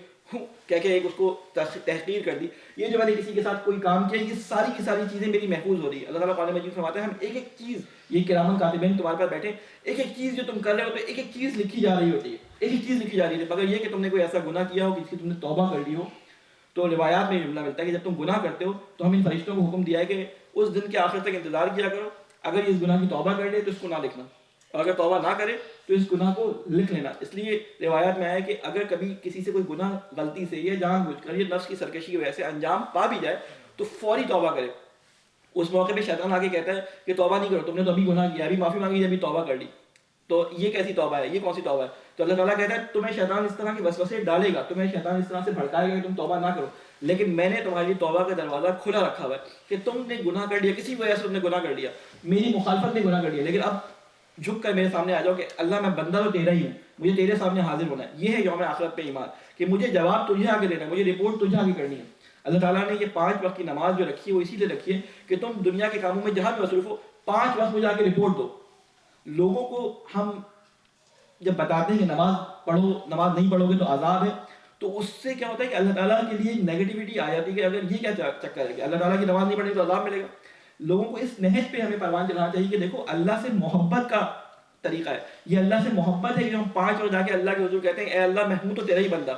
کیا کہ ایک اس کو تحقیر کر دی, یہ جو میں نے کسی کے ساتھ کوئی کام کیا, یہ ساری کی ساری چیزیں میری محفوظ ہو رہی ہے. اللہ تعالیٰ قرآن مجید فرماتا ہے ہم ایک ایک چیز, یہ کرامن کاتبین تمہارے پاس بیٹھے, ایک ایک چیز جو تم کر رہے ہو تو ایک ایک چیز لکھی جا رہی ہوتی ہے, ایک ایک چیز لکھی جا رہی ہے. مگر یہ کہ تم نے کوئی ایسا گناہ کیا ہو کہ جس کی تم نے توبہ کر لی ہو, تو روایات میں جملہ ملتا ہے کہ جب تم گناہ کرتے ہو تو ہم ان فرشتوں کو حکم دیا ہے کہ اس دن کے آخر تک انتظار کیا کرو, اگر اس گناہ کی توبہ کر لے تو اس کو نہ لکھنا, اور اگر توبہ نہ کرے تو اس گناہ کو لکھ لینا. اس لیے روایات میں آیا کہ اگر کبھی کسی سے کوئی گناہ غلطی سے یا جان بوجھ کر یا نفس کی سرکشی کی وجہ سے انجام پا بھی جائے تو فوری توبہ کرے. اس موقع پہ شیطان آگے کہتا ہے کہ توبہ نہیں کرو, تم نے تو ابھی گناہ کیا, ابھی معافی مانگی, ابھی توبہ کر لی, تو یہ کیسی توبہ ہے, یہ کون سی توبہ ہے؟ تو اللہ تعالیٰ کہتا ہے تمہیں شیطان اس طرح کے وسوسے ڈالے گا, تمہیں شیطان اس طرح سے بھڑکائے گا کہ تم توبہ نہ کرو, لیکن میں نے تمہاری توبہ کا دروازہ کھلا رکھا ہوا ہے کہ تم نے گناہ کر لیا, کسی وجہ سے تم نے گناہ کر لیا, میری مخالفت نے گناہ کر لیا, لیکن اب جھک کر میرے سامنے آ جاؤ کہ اللہ میں بندہ تو تیرا ہی ہوں, مجھے تیرے سامنے حاضر ہونا ہے. یہ ہے یوم آخرت پہ ایمان کہ مجھے جواب تجھے آگے دینا ہے, مجھے رپورٹ تجھے آگے کرنی ہے. اللہ تعالیٰ نے یہ 5 وقت کی نماز جو رکھی ہے وہ اسی لیے رکھی ہے کہ تم دنیا کے کاموں میں جہاں بھی مصروف ہو 5 وقت مجھے آ کے رپورٹ دو. لوگوں کو ہم جب بتاتے ہیں کہ نماز پڑھو, نماز نہیں پڑھو گے تو عذاب ہے, تو اس سے کیا ہوتا ہے کہ اللہ تعالیٰ کے لیے نیگیٹیوٹی آ جاتی ہے کہ اگر یہ کیا چکر ہے کہ اللہ تعالیٰ کی نماز نہیں پڑھیں تو عذاب ملے گا. لوگوں کو اس نہج پہ ہمیں پروان چلانا چاہیے کہ دیکھو اللہ سے محبت کا طریقہ ہے, یہ اللہ سے محبت ہے کہ ہم 5 وقت جا کے اللہ کے حضور کہتے ہیں اے اللہ میں ہوں تو تیرا ہی بندہ.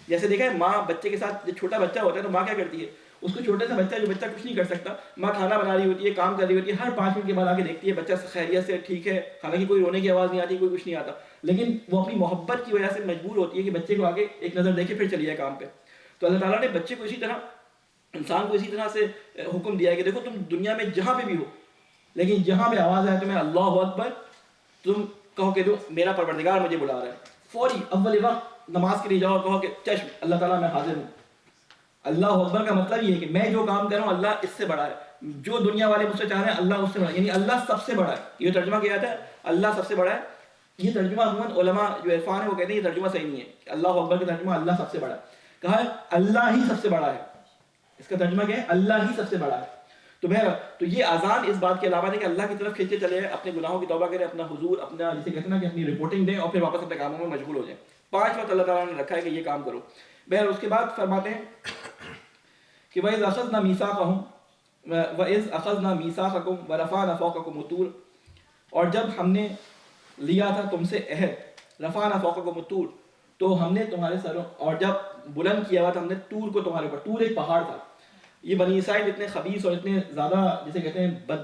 جیسے دیکھا ہے ماں بچے کے ساتھ, جب چھوٹا بچہ ہوتا ہے تو ماں کیا کرتی ہے, اس کو چھوٹے سے بچہ جو بچہ کچھ نہیں کر سکتا, ماں کھانا بنا رہی ہوتی ہے, کام کر رہی ہوتی ہے, ہر 5 منٹ کے بعد آ کے دیکھتی ہے بچہ خیریت سے ٹھیک ہے, حالانکہ کوئی رونے کی آواز نہیں آتی, کوئی کچھ نہیں آتا, لیکن وہ اپنی محبت کی وجہ سے مجبور ہوتی ہے کہ بچے کو آگے ایک نظر دیکھے پھر چلی جائے کام پہ. تو اللہ تعالیٰ نے بچے کو اسی طرح, انسان کو اسی طرح سے حکم دیا ہے کہ دیکھو تم دنیا میں جہاں پہ بھی ہو, لیکن جہاں پہ آواز آئے تمہیں اللہ اکبر, تم کہو کہ میرا پروردگار مجھے بلا رہا ہے, فوری اول وقت نماز کے لیے جاؤ, کہو کہ چشم اللہ تعالیٰ میں حاضر ہوں. اللہ اکبر کا مطلب یہ ہے کہ میں جو کام کر رہا ہوں اللہ اس سے بڑا ہے, جو دنیا والے مجھ سے چاہ رہے ہیں اللہ اس سے بڑا ہے, یعنی اللہ سب سے بڑا ہے. یہ ترجمہ کیا جاتا ہے اللہ سب سے بڑا ہے. یہ ترجمہ عموماً علماء جو عرفان ہے وہ کہتے ہیں یہ ترجمہ صحیح نہیں ہے, اللہ اکبر کا ترجمہ اللہ سب سے بڑا ہے, کہا ہے اللہ ہی سب سے بڑا ہے. اس کا ترجمہ کیا ہے, اللہ ہی سب سے بڑا ہے. تو بہرحال تو یہ اذان اس بات کے علاوہ ہے کہ اللہ کی طرف کھینچے چلے جائیں, اپنے گناہوں کی توبہ کریں, اپنا حضور اپنا جسے کہتے ہیں نا کہ اپنی رپورٹنگ دیں اور پھر واپس اپنے کاموں میں مشغول ہو جائیں. 5 وقت اللہ تعالیٰ نے رکھا ہے کہ یہ کام کرو. بہرحال اس کے بعد فرماتے ہیں کہ وَإِذْ أَخَذْنَا مِيثَاقَهُمْ وَإِذْ أَخَذْنَا مِيثَاقَكُمْ وَرَفَعْنَا فَوْقَكُمُ الطُّورَ, اور جب ہم نے لیا تھا تم سے عہد, رفعنا فوقکم الطور, تو ہم نے تمہارے سروں, اور جب بلند کیا ہوا تھا ہم نے طور کو تمہارے اوپر. طور ایک پہاڑ تھا. یہ بنی اسرائیل اتنے خبیث اور اتنے زیادہ جسے کہتے ہیں بد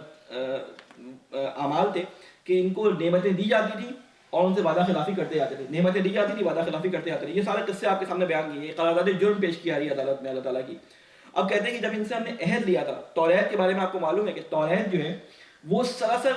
اعمال تھے کہ ان کو نعمتیں دی جاتی تھیں اور ان سے وعدہ خلافی کرتے جاتے تھے. نعمتیں دی جاتی تھی, وعدہ خلافی کرتے جاتے تھے. یہ سارے قصے آپ کے سامنے بیان کیے, قرارداد جرم پیش کی آ رہی ہے عدالت میں اللہ تعالیٰ کی. اب کہتے ہیں کہ جب ان سے ہم نے عہد لیا تھا, توریت کے بارے میں آپ کو معلوم ہے کہ توریت جو ہے وہ سراسر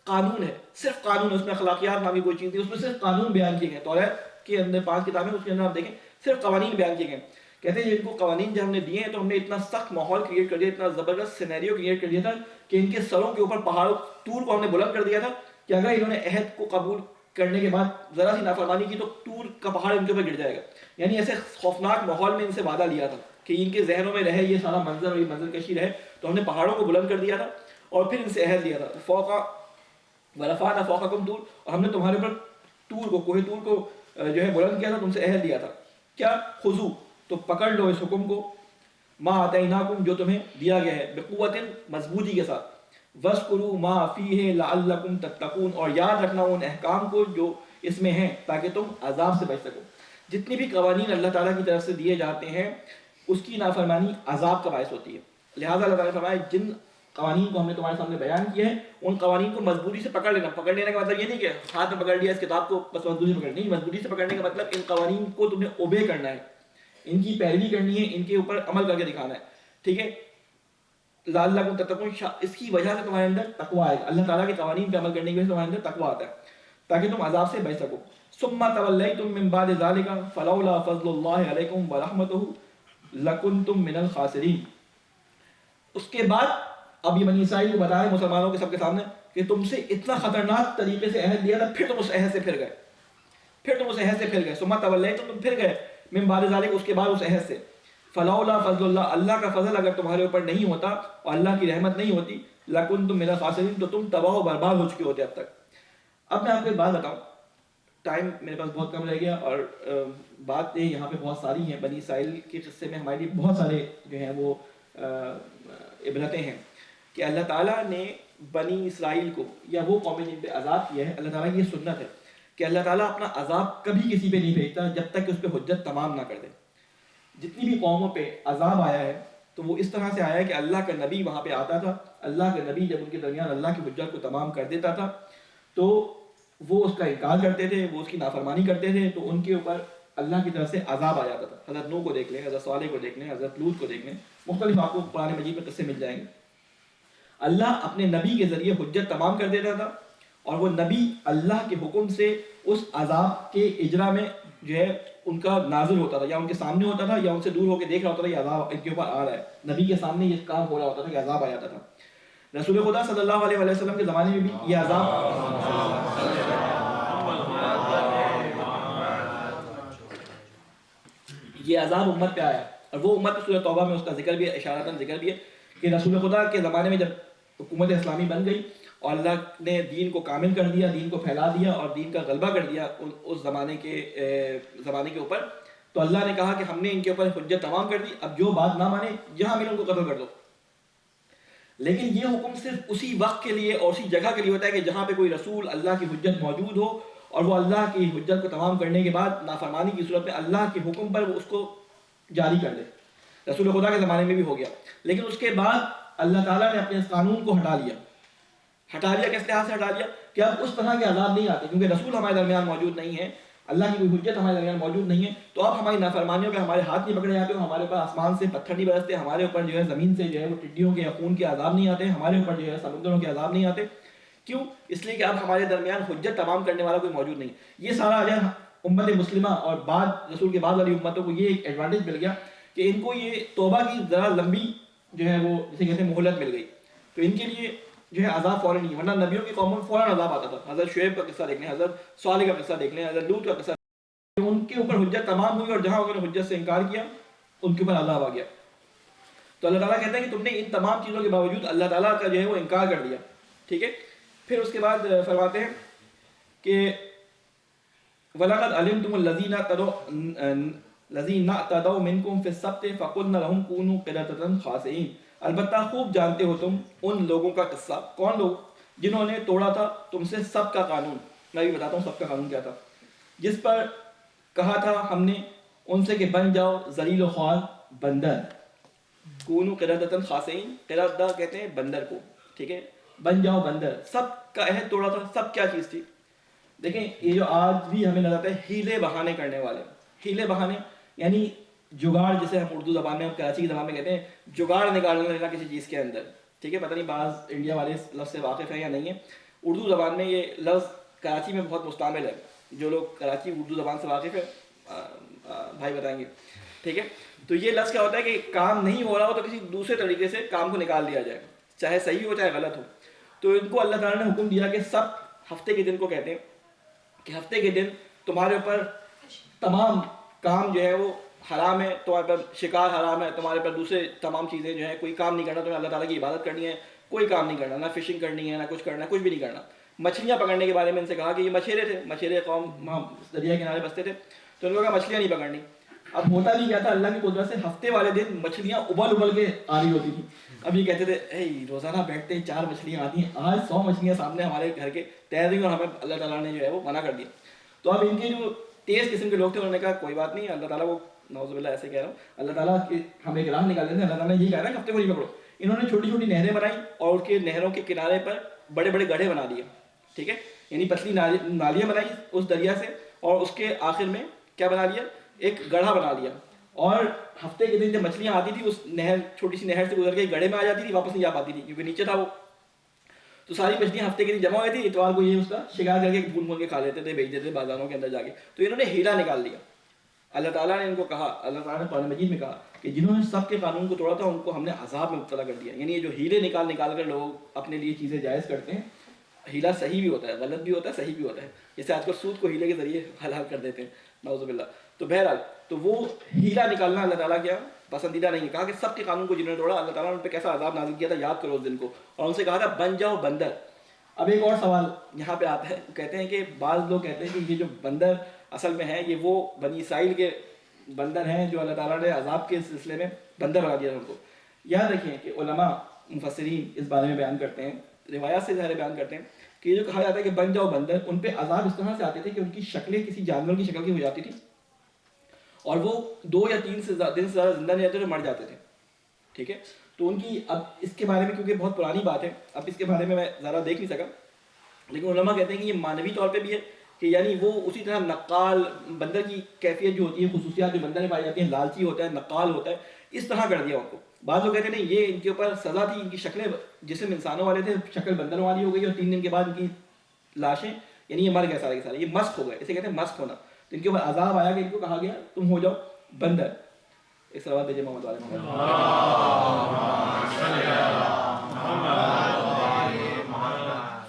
قانون ہے, صرف قانون, اس میں اخلاقیات نامی کوئی چیز نہیں, اس میں صرف قانون بیان کیے گئے. توریت کے اندر 5 کتابیں, اس کے اندر آپ دیکھیں صرف قوانین بیان کیے گئے. کہتے ہیں ان کو قوانین جب ہم نے دیے ہیں تو ہم نے اتنا سخت ماحول کریٹ کر دیا, اتنا زبردست سینیریو کریٹ کر دیا تھا کہ ان کے سروں کے اوپر پہاڑوں طور کو ہم نے بلند کر دیا تھا کہ اگر انہوں نے عہد کو قبول کرنے کے بعد ذرا سی نافرمانی کی تو طور کا پہاڑ ان کے اوپر گر جائے گا. یعنی ایسے خوفناک ماحول میں ان سے وعدہ لیا تھا کہ ان کے ذہنوں میں رہے یہ سارا منظر اور یہ منظر کشی رہے, تو ہم نے پہاڑوں کو بلند کر دیا تھا اور پھر ان سے عہد لیا تھا. فوقا ورفعنا فوقکم طور, اور ہم نے تمہارے اوپر طور کو, کوہ طور کو جو ہے بلند کیا تھا, تم سے عہد لیا تھا. کیا خذو, تو پکڑ لو اس حکم کو, ما آتیناکم, جو تمہیں دیا گیا ہے, بقوت, مضبوطی کے ساتھ, وَاذْكُرُوا مَا فِيهِ لَعَلَّكُمْ تَتَّقُونَ, اور یاد رکھنا ان احکام کو جو اس میں ہیں تاکہ تم عذاب سے بچ سکو. جتنی بھی قوانین اللہ تعالیٰ کی طرف سے دیے جاتے ہیں اس کی نافرمانی عذاب کا باعث ہوتی ہے. لہٰذا اللہ تعالیٰ نے فرمایا جن قوانین کو ہم نے تمہارے سامنے بیان کیا ہے ان قوانین کو مضبوطی سے پکڑ لینا. پکڑ لینے کا مطلب یہ نہیں کہ ہاتھ میں پکڑ لیا اس کتاب کو بس مضبوطی سے پکڑ, نہیں, مضبوطی سے پکڑنے کا مطلب ان قوانین کو تم نے اوبے کرنا ہے, ان کی پیروی کرنی ہے, ان کے اوپر عمل کر کے دکھانا ہے. ٹھیک ہے, لعلکم تتقون, اس کی وجہ سے تمہارے اندر تقویٰ آئے گا. اللہ تعالیٰ کے قوانین پہ عمل کرنے کی وجہ سے تمہارے اندر تقویٰ آتا ہے تاکہ تم عذاب سے بچ سکو. ثم تولیتم من بعد ذلک فلولا فضل اللہ علیکم ورحمتہ لکنتم من الخاسرین. اس کے بعد اب یہ بنی اسرائیل کو بتا رہے مسلمانوں کے سب کے سامنے کہ تم سے اتنا خطرناک طریقے سے عہد لیا تھا, پھر تم اس عہد سے پھر گئے. ثم تولیتم, تم پھر گئے, من بعد ذلک, اس کے بعد اس عہد سے. فلولا فضل اللہ, اللہ کا فضل اگر تمہارے اوپر نہیں ہوتا اور اللہ کی رحمت نہیں ہوتی, لَكُنْتُم مِّنَ الْخَاسِرِينَ، تو تم تباہ و برباد ہو چکے ہوتے اب تک۔ اب میں آپ کو ایک بات بتاؤں، ٹائم میرے پاس بہت کم رہ گیا، اور باتیں یہاں پہ بہت ساری ہیں۔ بنی اسرائیل کے قصے میں ہمارے لیے بہت سارے جو ہیں وہ عبرتیں ہیں کہ اللہ تعالیٰ نے بنی اسرائیل کو، یا وہ قومیں جن پہ عذاب کیا ہے، اللہ تعالیٰ کی یہ سنت ہے کہ اللہ تعالیٰ اپنا عذاب کبھی کسی پہ نہیں بھیجتا جب تک کہ اس پہ حجت تمام نہ کر دے۔ جتنی بھی قوموں پہ عذاب آیا ہے تو وہ اس طرح سے آیا ہے کہ اللہ کا نبی وہاں پہ آتا تھا، اللہ کا نبی جب ان کے درمیان اللہ کی حجت کو تمام کر دیتا تھا تو وہ اس کا انکار کرتے تھے، وہ اس کی نافرمانی کرتے تھے، تو ان کے اوپر اللہ کی طرف سے عذاب آ جاتا تھا۔ حضرت نوح کو دیکھ لیں، حضرت صالح کو دیکھ لیں، حضرت لوط کو دیکھ لیں، مختلف آپ کو قرآن مجید میں قصے مل جائیں گے۔ اللہ اپنے نبی کے ذریعے حجت تمام کر دیتا تھا، اور وہ نبی اللہ کے حکم سے اس عذاب کے اجرا میں جو ہے ان کا نازل ہوتا تھا، یا ان کے سامنے ہوتا تھا، یا ان سے دور ہو کے دیکھ رہا ہوتا تھا کہ عذاب ان کے اوپر آ رہا ہے۔ نبی کے سامنے یہ کام ہو رہا ہوتا تھا کہ عذاب آ جاتا تھا۔ رسول خدا صلی اللہ علیہ وسلم کے زمانے میں بھی یہ عذاب امت پہ آیا، اور وہ امت سورہ توبہ میں اس کا ذکر بھی ہے، اشارتاً ذکر بھی ہے کہ رسول خدا کے زمانے میں جب حکومت اسلامی بن گئی اور اللہ نے دین کو کامل کر دیا، دین کو پھیلا دیا اور دین کا غلبہ کر دیا اس زمانے کے اوپر، تو اللہ نے کہا کہ ہم نے ان کے اوپر حجت تمام کر دی، اب جو بات نہ مانے یہاں میں ان کو قتل کر دو۔ لیکن یہ حکم صرف اسی وقت کے لیے اور اسی جگہ کے لیے ہوتا ہے کہ جہاں پہ کوئی رسول اللہ کی حجت موجود ہو، اور وہ اللہ کی حجت کو تمام کرنے کے بعد نافرمانی کی صورت میں اللہ کے حکم پر وہ اس کو جاری کر دے۔ رسول خدا کے زمانے میں بھی ہو گیا، لیکن اس کے بعد اللہ تعالیٰ نے اپنے اس قانون کو ہٹا لیا۔ کس لحاظ سے ہٹا لیا کہ اب اس طرح کے عذاب نہیں آتے، کیونکہ رسول ہمارے درمیان موجود نہیں ہے، اللہ کی کوئی حجت ہمارے درمیان موجود نہیں ہے، تو اب ہماری نافرمانیوں پہ ہمارے ہاتھ نہیں پکڑے جاتے، ہمارے اوپر آسمان سے پتھر نہیں برستے، ہمارے اوپر جو ہے زمین سے جو ہے وہ ٹڈیوں کے یا خون کے عذاب نہیں آتے، ہمارے اوپر جو ہے سمندروں کے عذاب نہیں آتے۔ کیوں؟ اس لیے کہ اب ہمارے درمیان حجت تمام کرنے والا کوئی موجود نہیں۔ یہ سارا جو ہے امت مسلمہ اور بعد رسول کے بعد والی امتوں کو یہ ایک ایڈوانٹیج مل گیا کہ ان کو یہ توبہ کی ذرا لمبی جو ہے وہ جسے کہتے ہیں مہلت مل گئی، تو ان کے لیے جو ہے عذاب فوراً نہیں، ورنہ نبیوں کی قوموں میں فوراً عذاب آتا تھا۔ حضرت شعیب کا قصہ دیکھ لیں، حضرت صالح کا قصہ دیکھ لیں، حضرت لوط کا قصہ، ان کے اوپر حجت تمام ہوئی اور جہاں انہوں نے حجت سے انکار کیا ان کے اوپر عذاب آ گیا۔ تو اللہ تعالیٰ کہتا ہے کہ تم نے ان تمام چیزوں کے باوجود اللہ تعالیٰ کا جو ہے وہ انکار کر دیا، ٹھیک ہے۔ پھر اس کے بعد فرماتے ہیں کہ وَلَقَدْ عَلِمْتُمُ الَّذِينَ اعْتَدَوْا مِنْكُمْ فِي السَّبْتِ فَقُلْنَا لَهُمْ كُونُوا قِرَدَةً خَاسِئِينَ، البتہ خوب جانتے ہو تم ان لوگوں کا قصہ، کون لوگ؟ جنہوں نے توڑا تھا تم سے سب کا قانون۔ میں بھی بتاتا ہوں سب کا قانون کیا تھا، جس پر کہا تھا ہم نے ان سے کہ بن جاؤ ذلیل و خوار بندر۔ کونوا قردۃ خاسئین، قردہ کہتے ہیں بندر کو، ٹھیک ہے، بن جاؤ بندر۔ سب کا عہد توڑا تھا، سب کیا چیز تھی؟ دیکھیں یہ جو آج بھی ہمیں نظر آتا ہے ہیلے بہانے کرنے والے، ہیلے بہانے یعنی جگاڑ، جسے ہم اردو زبان میں، ہم کراچی کی زبان میں کہتے ہیں جگاڑ نکالنا لینا کسی چیز کے اندر، ٹھیک ہے۔ پتہ نہیں بعض انڈیا والے اس لفظ سے واقف ہیں یا نہیں ہیں۔ اردو زبان میں یہ لفظ کراچی میں بہت مستعمل ہے، جو لوگ کراچی اردو زبان سے واقف ہے بھائی بتائیں گے، ٹھیک ہے۔ تو یہ لفظ کیا ہوتا ہے کہ کام نہیں ہو رہا ہو تو کسی دوسرے طریقے سے کام کو نکال دیا جائے، چاہے صحیح ہو چاہے غلط ہو۔ تو ان کو اللہ تعالیٰ نے حکم دیا کہ سب ہفتے کے دن کو کہتے ہیں کہ ہفتے کے دن تمہارے اوپر تمام کام جو ہے وہ حرام ہے، تمہارے پر شکار حرام ہے، تمہارے پر دوسرے تمام چیزیں جو ہے کوئی کام نہیں کرنا، تمہیں اللہ تعالیٰ کی عبادت کرنی ہے، کوئی کام نہیں کرنا، نہ فشنگ کرنی ہے، نہ کچھ کرنا ہے، کچھ بھی نہیں کرنا۔ مچھلیاں پکڑنے کے بارے میں ان سے کہا کہ یہ مچھیرے تھے، مچھیرے قوم دریا کنارے بستے تھے، تو ان کو کہا مچھلیاں نہیں پکڑنی۔ اب ہوتا بھی کیا تھا، اللہ کی قدرت سے ہفتے والے دن مچھلیاں ابل کے آ رہی ہوتی تھیں۔ اب یہ کہتے تھے اے روزانہ بیٹھتے ہیں 4 مچھلیاں آتی ہیں، آج 100 مچھلیاں سامنے ہمارے گھر کے تیر رہی ہیں اور ہمیں اللہ تعالیٰ نے جو ہے وہ منع کر دیا۔ تو اب ان کے جو تیز قسم کے لوگ تھے انہوں نے کہا کوئی بات نہیں، اللہ تعالیٰ وہ نعوذ باللہ ایسے کہہ رہا ہوں، اللہ تعالیٰ کی ہم ایک راہ نکال دیتے ہیں، اللہ تعالیٰ نے یہی کہا نا کہ ہفتے کو نہیں پکڑو۔ انہوں نے چھوٹی چھوٹی نہریں بنائیں اور اس کے نہروں کے کنارے پر بڑے بڑے گڑھے بنا دیے، ٹھیک ہے، یعنی پتلی نالیاں بنائی اس دریا سے، اور اس کے آخر میں کیا بنا لیا، ایک گڑھا بنا لیا، اور ہفتے کے دن جب مچھلیاں آتی تھی اس نہر، چھوٹی سی نہر سے گزر کے گڑھے میں آ جاتی تھی، واپس نہیں جا پاتی تھی کیونکہ نیچے تھا وہ۔ تو ساری مچھلیاں ہفتے کے دن جمع ہوئی تھی، اتوار کو یہ اس کا شکار کر کے بھون کے کھا لیتے تھے، بیچ دیتے تھے بازاروں کے اندر جا کے۔ تو انہوں نے ہیلا نکال دیا۔ اللہ تعالیٰ نے ان کو کہا، اللہ تعالیٰ نے قرآن مجید میں کہا کہ جنہوں نے سب کے قانون کو توڑا تھا ان کو ہم نے عذاب میں مبتلا کر دیا۔ یعنی یہ جو ہیلے نکال کر لوگ اپنے لیے چیزیں جائز کرتے ہیں، ہیلا صحیح بھی ہوتا ہے، غلط بھی ہوتا ہے، صحیح بھی ہوتا ہے. جیسے آج کل سود کو ہیلے کے ذریعے حلال کر دیتے ہیں، نعوذ باللہ. تو بہرحال تو وہ ہیلا نکالنا اللہ تعالیٰ کیا پسندیدہ نہیں. کہا کہ سب کے قانون کو جنہوں نے توڑا اللہ تعالیٰ نے ان پہ کیسا عذاب نازل کیا تھا، یاد کرو اس دن کو. اور ان سے کہا تھا بن جاؤ بندر. اب ایک اور سوال یہاں پہ آتا ہے، کہتے ہیں کہ بعض لوگ کہتے ہیں کہ یہ جو بندر اصل میں ہے یہ وہ بنی اسرائیل کے بندر ہیں جو اللہ تعالیٰ نے عذاب کے سلسلے میں بندر بنا دیا ان کو. یاد رکھیں کہ علماء مفسرین اس بارے میں بیان کرتے ہیں، روایات سے ظاہر بیان کرتے ہیں کہ یہ جو کہا جاتا ہے کہ بن جاؤ بندر، ان پہ عذاب اس طرح سے آتے تھے کہ ان کی شکلیں کسی جانور کی شکل کی ہو جاتی تھی اور وہ 2 یا 3 دن سے زیادہ زندہ نہیں رہتے تھے، مر جاتے تھے. ٹھیک ہے، تو ان کی اب اس کے بارے میں کیونکہ بہت پرانی بات ہے، اب اس کے بارے میں زیادہ دیکھ نہیں سکا، لیکن علماء کہتے ہیں کہ یہ معنوی طور پہ بھی ہے کہ یعنی وہ اسی طرح نقال بندر کی کیفیت جو ہوتی ہے، خصوصیات جو بندر میں پائی جاتی ہیں، لالچی ہوتا ہے، نقال ہوتا ہے، اس طرح کر دیا ان کو. بعض لوگ کہتے ہیں نہیں یہ ان کے اوپر سزا تھی، ان کی شکلیں جسم انسانوں والے تھے، شکل بندروں والی ہو گئی اور 3 دن کے بعد ان کی لاشیں یعنی یہ مر گئے سارے کے سارے، یہ مسخ ہو گئے، اسے کہتے ہیں مسخ ہونا. تو ان کے اوپر عذاب آیا کہ ان کو کہا گیا تم ہو جاؤ بندر. ایک سلوات بھیجے محمد والے محمد.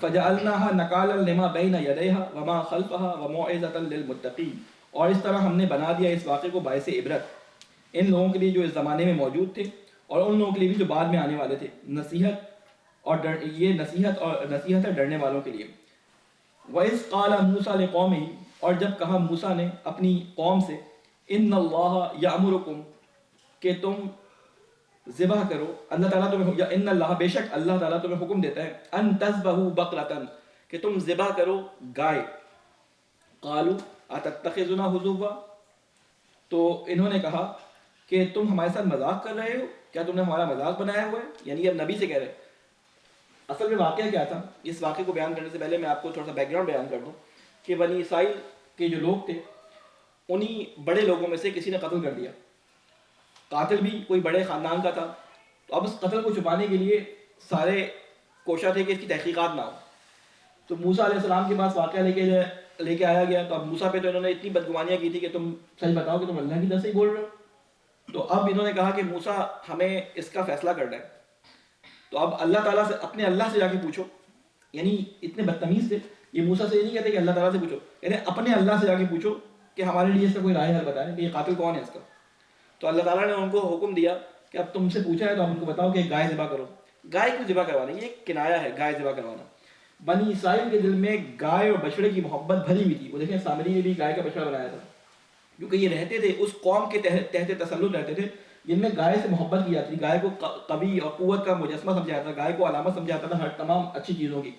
فجعلناها نکالا لما بین یدیہا وما خلفہا وموعظۃ للمتقین. اور اس طرح ہم نے بنا دیا اس واقعے کو باعث عبرت ان لوگوں کے لیے جو اس زمانے میں موجود تھے اور ان لوگوں کے لیے بھی جو بعد میں آنے والے تھے، نصیحت اور یہ نصیحت ہے ڈرنے والوں کے لیے. وَإِذْ قَالَ مُوسَىٰ لِقَوْمِهِ. اور جب کہا موسیٰ نے اپنی قوم سے، ان اللہ یأمرکم کہ تم ذبح کرو، اللہ تعالیٰ تمہیں یا ان اللہ بے شک اللہ تعالیٰ تمہیں حکم دیتا ہے، ان تذبحوا بقرۃ کہ تم ذبح کرو گائے. قالوا اتتخذنا حضوا. تو انہوں نے کہا کہ تم ہمارے ساتھ مذاق کر رہے ہو، کیا تم نے ہمارا مذاق بنایا ہوا ہے؟ یعنی اب نبی سے کہہ رہے ہیں. اصل میں واقعہ کیا تھا، اس واقعے کو بیان کرنے سے پہلے میں آپ کو تھوڑا سا بیک گراؤنڈ بیان کر دوں کہ بنی اسرائیل کے جو لوگ تھے انہی بڑے لوگوں میں سے کسی نے قتل کر دیا. قاتل بھی کوئی بڑے خاندان کا تھا. تو اب اس قتل کو چھپانے کے لیے سارے کوشاں تھے کہ اس کی تحقیقات نہ ہو. تو موسیٰ علیہ السلام کے پاس واقعہ لے کے آیا گیا. تو اب موسیٰ پہ تو انہوں نے اتنی بدگمانیاں کی تھی کہ تم سچ بتاؤ کہ تم اللہ کی طرف سے ہی بول رہے ہو. تو اب انہوں نے کہا کہ موسیٰ ہمیں اس کا فیصلہ کرنا ہے. تو اب اللہ تعالیٰ سے اپنے اللہ سے جا کے پوچھو. یعنی اتنے بدتمیز تھے یہ، موسیٰ سے یہ نہیں کہتے کہ اللہ تعالیٰ سے پوچھو، یعنی اپنے اللہ سے جا کے پوچھو کہ ہمارے لیے اس کا کوئی رائے حل بتائیں کہ یہ قاتل کون ہے اس کا. تو اللہ تعالیٰ نے ان کو حکم دیا کہ اب تم سے پوچھا ہے تو اب ان کو بتاؤ کہ گائے ذبح کرو. گائے کو ذبح کروانا یہ ایک کنایا ہے، گائے ذبح کروانا. بنی اسرائیل کے دل میں گائے اور بچڑے کی محبت بھری ہوئی تھی. وہ دیکھیں سامری نے بھی گائے کا بچڑا بنایا تھا کیونکہ یہ رہتے تھے اس قوم کے تحت تسلط رہتے تھے جن میں گائے سے محبت کی جاتی تھی. گائے کو قوی اور قوت کا مجسمہ سمجھا جاتا تھا، گائے کو علامت سمجھا جاتا تھا ہر تمام اچھی چیزوں کی.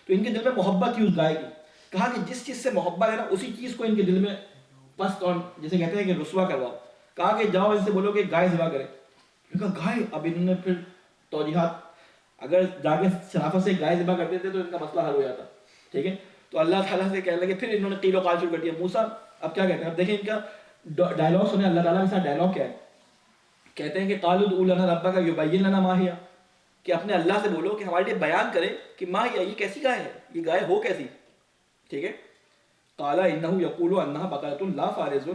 تو ان کے دل میں محبت تھی اس گائے کی. کہا کہ جس چیز سے محبت ہے نا اسی چیز کو ان کے دل میں پست اور جسے کہتے ہیں کہ رسوا کرواؤ. کہا کہ جاؤ ان سے بولو کہ گائے ذبح کرے. کہا گائے. اب انہوں نے پھر توجیحات، اگر جا کے شرافت سے گائے ذبح کرتے تھے تو ان کا مسئلہ حل ہو جاتا. ٹھیک ہے، تو اللہ تعالیٰ سے کہنے لگے. پھر انہوں نے قیل و قال شروع کر دیا. موسیٰ اب کیا کہتے ہیں، اب دیکھیں ان کا ڈائلاگ سنیں. اللہ تعالیٰ کے ساتھ ڈائلاگ کیا ہے. کہتے ہیں کہ قالوا ادع لنا ربک یبین لنا ما ہی، کہ اپنے اللہ سے بولو کہ ہمارے لیے بیان کرے کہ ما ہی، یہ کیسی گائے ہے، یہ گائے ہو کیسی. ٹھیک ہے. قال انه یقول انها بقرۃ لا فارض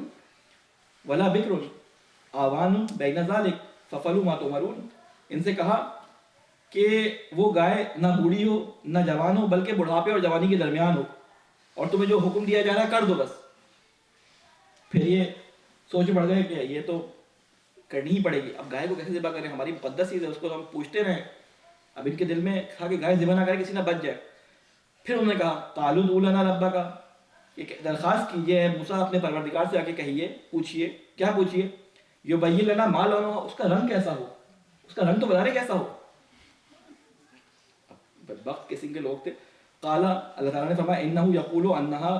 ولا بکر آوان بین ذلک ففعلوا ما تؤمرون. ان سے کہا کہ وہ گائے نہ بوڑھی ہو نہ جوان ہو بلکہ بڑھاپے اور جوانی کے درمیان ہو، اور تمہیں جو حکم دیا جا رہا ہے کر دو بس. پھر یہ سوچ پڑ گئے کہ یہ تو کرنی ہی پڑے گی. اب گائے کو کیسے ذبح کریں، ہماری مقدس چیز ہے، اس کو ہم پوچھتے رہیں. اب ان کے دل میں کہا کہ گائے ذبح نہ کرے کسی نہ بچ جائے. پھر انہوں نے کہا قالوا ادع لنا ربک، ایک درخواست کیجیے موسیٰ اپنے پروردگار سے آ کے کہیے، پوچھیے. کیا پوچھیے؟ یبین لنا ما لونہا، اس کا رنگ کیسا ہو، اس کا رنگ تو بتا رہے کیسا ہو. بدبخت قسم کے لوگ تھے. قال، اللہ تعالیٰ نے فرمایا انہ یقول انہا،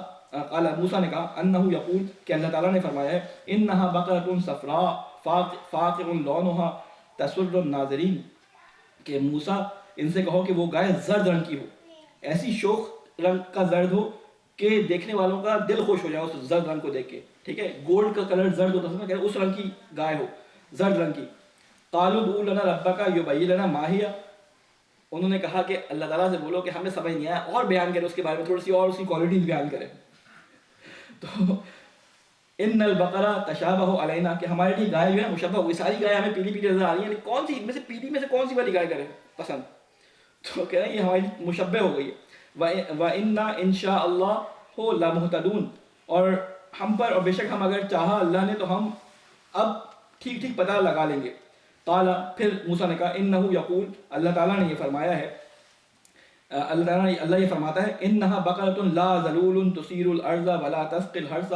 قال موسیٰ نے کہا انہ یقول، کہ اللہ تعالیٰ نے فرمایا ہے انہا بقرۃ صفراء فاقع لونہا تسر الناظرین، کہ موسیٰ ان سے کہو کہ وہ گائے زرد رنگ کی ہو، ایسی شوخ رنگ کا زرد ہو کہ دیکھنے والوں کا دل خوش ہو جائے اس زرد رنگ کو دیکھ کے. ٹھیک ہے، گولڈ کا کلر زرد ہوتا ہے، اس رنگ کی گائے ہو، زرد رنگ کی. قالوا ادع لنا ربک یبین لنا ما ہی، انہوں نے کہا کہ اللہ تعالیٰ سے بولو کہ ہمیں سمجھ نہیں آیا، اور بیان کرے اس کے بارے میں تھوڑی سی اور اس کی کوالٹیز بیان کرے. تو ان البقرہ تشابہ علینا، کہ ہمارے لیے گائے جو ہے مشبہ ہوئی، ساری گائے ہمیں پیلی پیلی نظر آ رہی ہیں، کون سی ان میں سے پیلی میں سے کون سی والی گائے کرے پسند. تو کہہ رہے ہیں یہ ہماری مشبہ ہو گئی ہے. وَإِنَّا إِن شَاءَ اللَّهُ لَمُهْتَدُونَ، اور ہم پر اور بے شک ہم اگر چاہا اللہ نے تو ہم اب ٹھیک ٹھیک پتہ لگا لیں گے. قال، پھر موسیٰ نے کہا انہ یقول، اللہ تعالیٰ نے یہ فرمایا ہے، اللہ یہ فرماتا ہے انہا بقرۃ لا ذلول تثیر الارض ولا تسقی الحرث،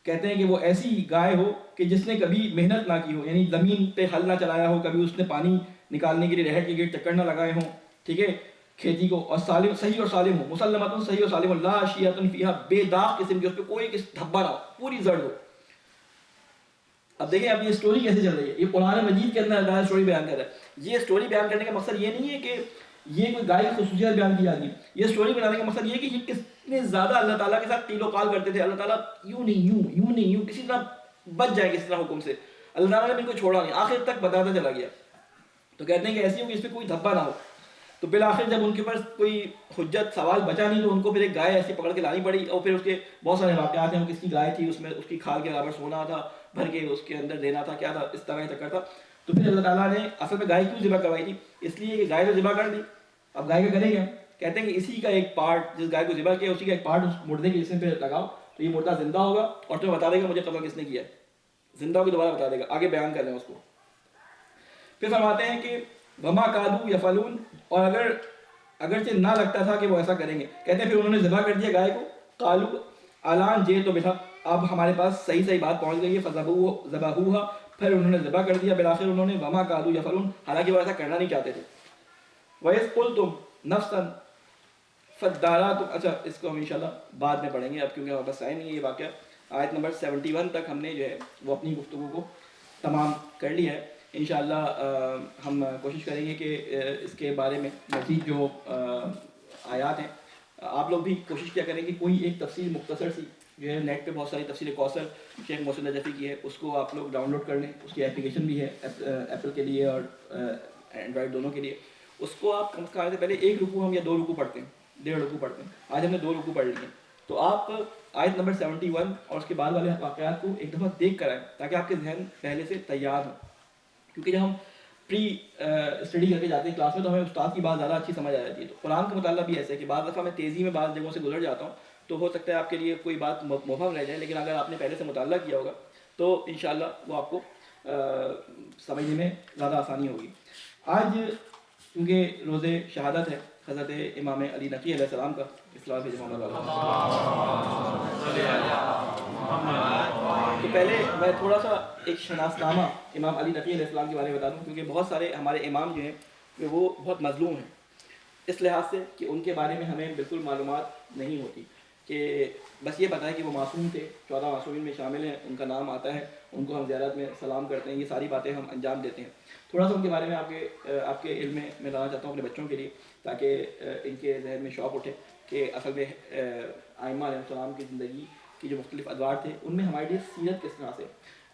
کہتے ہیں کہ وہ ایسی گائے ہو کہ جس نے کبھی محنت نہ کی ہو، یعنی زمین پہ ہل نہ چلایا ہو، کبھی اس نے پانی نکالنے کے لیے نہر کے گرد چکر نہ لگائے ہوں، ٹھیک ہے، کھیتی کو، اور سالم، صحیح اور سالم ہو، مسلمۃ صحیح اور سالم ہو، لا شیۃ فیہا، بے داغ قسم کی، اس پہ کوئی دھبا نہ ہو، پوری زرد ہو. اب دیکھیں اب یہ سٹوری کیسے چل رہی ہے، یہ قرآن مجید کے اندر اللہ سٹوری بیان کر رہا ہے. یہ سٹوری بیان کرنے کا مقصد یہ نہیں ہے کہ یہ کوئی گائے کی خصوصیت بیان کی جاتی ہے، یہ سٹوری بنانے کا مقصد یہ ہے کہ یہ کتنے زیادہ اللہ تعالیٰ کے ساتھ قیل و قال کرتے تھے. اللہ تعالیٰ یوں نہیں یوں کسی طرح بچ جائے کسی طرح حکم سے، اللہ تعالیٰ نے بالکل چھوڑا نہیں، آخر تک بتاتا چلا گیا. تو کہتے ہیں کہ ایسی ہو کہ اس پہ کوئی دھبا نہ ہو. تو بالآخر جب ان کے پاس کوئی حجت سوال بچا نہیں تو ان کو پھر ایک گائے ایسی پکڑ کے لانی پڑی، اور پھر اس کے بہت سارے واقعات ہیں، کس کی گائے تھی، اس میں اس کی کھال کے برابر سونا تھا، بھر کے اس کے اندر دینا تھا، کیا تھا، اس طرح کا چکر تھا. تو پھر اللہ تعالیٰ نے اصل میں گائے کیوں ذبح کروائی تھی؟ اس لیے کہ گائے تو ذبح کر دی، اب گائے کا کریں گے. کہتے ہیں کہ اسی کا ایک پارٹ، جس گائے کو ذبح کیا اسی کا ایک پارٹ اس مردے کے جسم پہ لگاؤ تو یہ مردہ زندہ ہوگا اور تمہیں بتا دے گا مجھے قتل کس نے کیا ہے، زندہ ہو کے دوبارہ بتا دے گا. آگے بیان کر رہے ہیں اس کو. پھر فرماتے ہیں کہ وما کادو یفعلون، اور اگرچہ نہ لگتا تھا کہ وہ ایسا کریں گے. کہتے ہیں پھر انہوں نے ذبح کر دیا گائے کو. قالو الان جئت بالحق، اب ہمارے پاس صحیح بات پہنچ گئی ہے. فذبحوها، پھر انہوں نے ذبح کر دیا بالآخر انہوں نے. وما کادو یفعلون، حالانکہ وہ ایسا کرنا نہیں چاہتے تھے. وَإِذْ قُلْتُمْ نَفْسًا فَادَّارَأْتُمْ، اچھا اس کو ہم انشاءاللہ بعد میں پڑھیں گے اب کیونکہ ہمارے پاس ٹائم نہیں ہے. یہ واقعہ آیت نمبر 71 تک ہم نے جو ہے وہ اپنی گفتگو کو تمام کر لیا ہے. انشاءاللہ ہم کوشش کریں گے کہ اس کے بارے میں مزید جو آیات ہیں آپ لوگ بھی کوشش کیا کریں کہ کوئی ایک تفسیر مختصر سی جو ہے، نیٹ پہ بہت ساری تفسیر کوثر شیخ محسن نجفی کی ہے، اس کو آپ لوگ ڈاؤن لوڈ کر لیں. اس کی اپلیکیشن بھی ہے ایپل کے لیے اور اینڈرائڈ دونوں کے لیے. اس کو آپ کم سے پہلے ایک رکوع ہم یا 2 رکوع پڑھتے ہیں، 1.5 رکوع پڑھتے ہیں. آج ہم نے 2 رکوع پڑھ لیے. تو آپ آیت نمبر 71 اور اس کے بعد والے واقعات کو ایک دفعہ دیکھ کر آئیں تاکہ آپ کے ذہن پہلے سے تیار ہو. کیونکہ جب ہم پری اسٹڈی کر کے جاتے ہیں کلاس میں تو ہمیں استاد کی بات زیادہ اچھی سمجھ آ جاتی ہے. تو قرآن کا مطالعہ بھی ایسے ہے کہ بعض دفعہ میں تیزی میں بعض جگہوں سے گزر جاتا ہوں تو ہو سکتا ہے آپ کے لیے کوئی بات مبہم رہ جائے، لیکن اگر آپ نے پہلے سے مطالعہ کیا ہوگا تو انشاءاللہ وہ آپ کو سمجھنے میں زیادہ آسانی ہوگی. آج کیونکہ روز شہادت ہے حضرت امام علی نقی علیہ السلام کا، اسلام کے جمعہ تو پہلے میں تھوڑا سا ایک شناس نامہ امام علی نقی علیہ السلام کے بارے میں بتا دوں، کیونکہ بہت سارے ہمارے امام جو ہیں وہ بہت مظلوم ہیں اس لحاظ سے کہ ان کے بارے میں ہمیں بالکل معلومات نہیں ہوتی. کہ بس یہ پتہ ہے کہ وہ معصوم تھے، 14 معصومین میں شامل ہیں، ان کا نام آتا ہے، ان کو ہم زیارت میں سلام کرتے ہیں، یہ ساری باتیں ہم انجام دیتے ہیں. تھوڑا سا ان کے بارے میں آپ کے علم میں لانا چاہتا ہوں اپنے بچوں کے لیے تاکہ ان کے ذہن میں شوق اٹھے کہ اصل میں ائمہ علیہ السلام کی زندگی کی جو مختلف ادوار تھے ان میں ہمارے لیے سیرت کس طرح سے.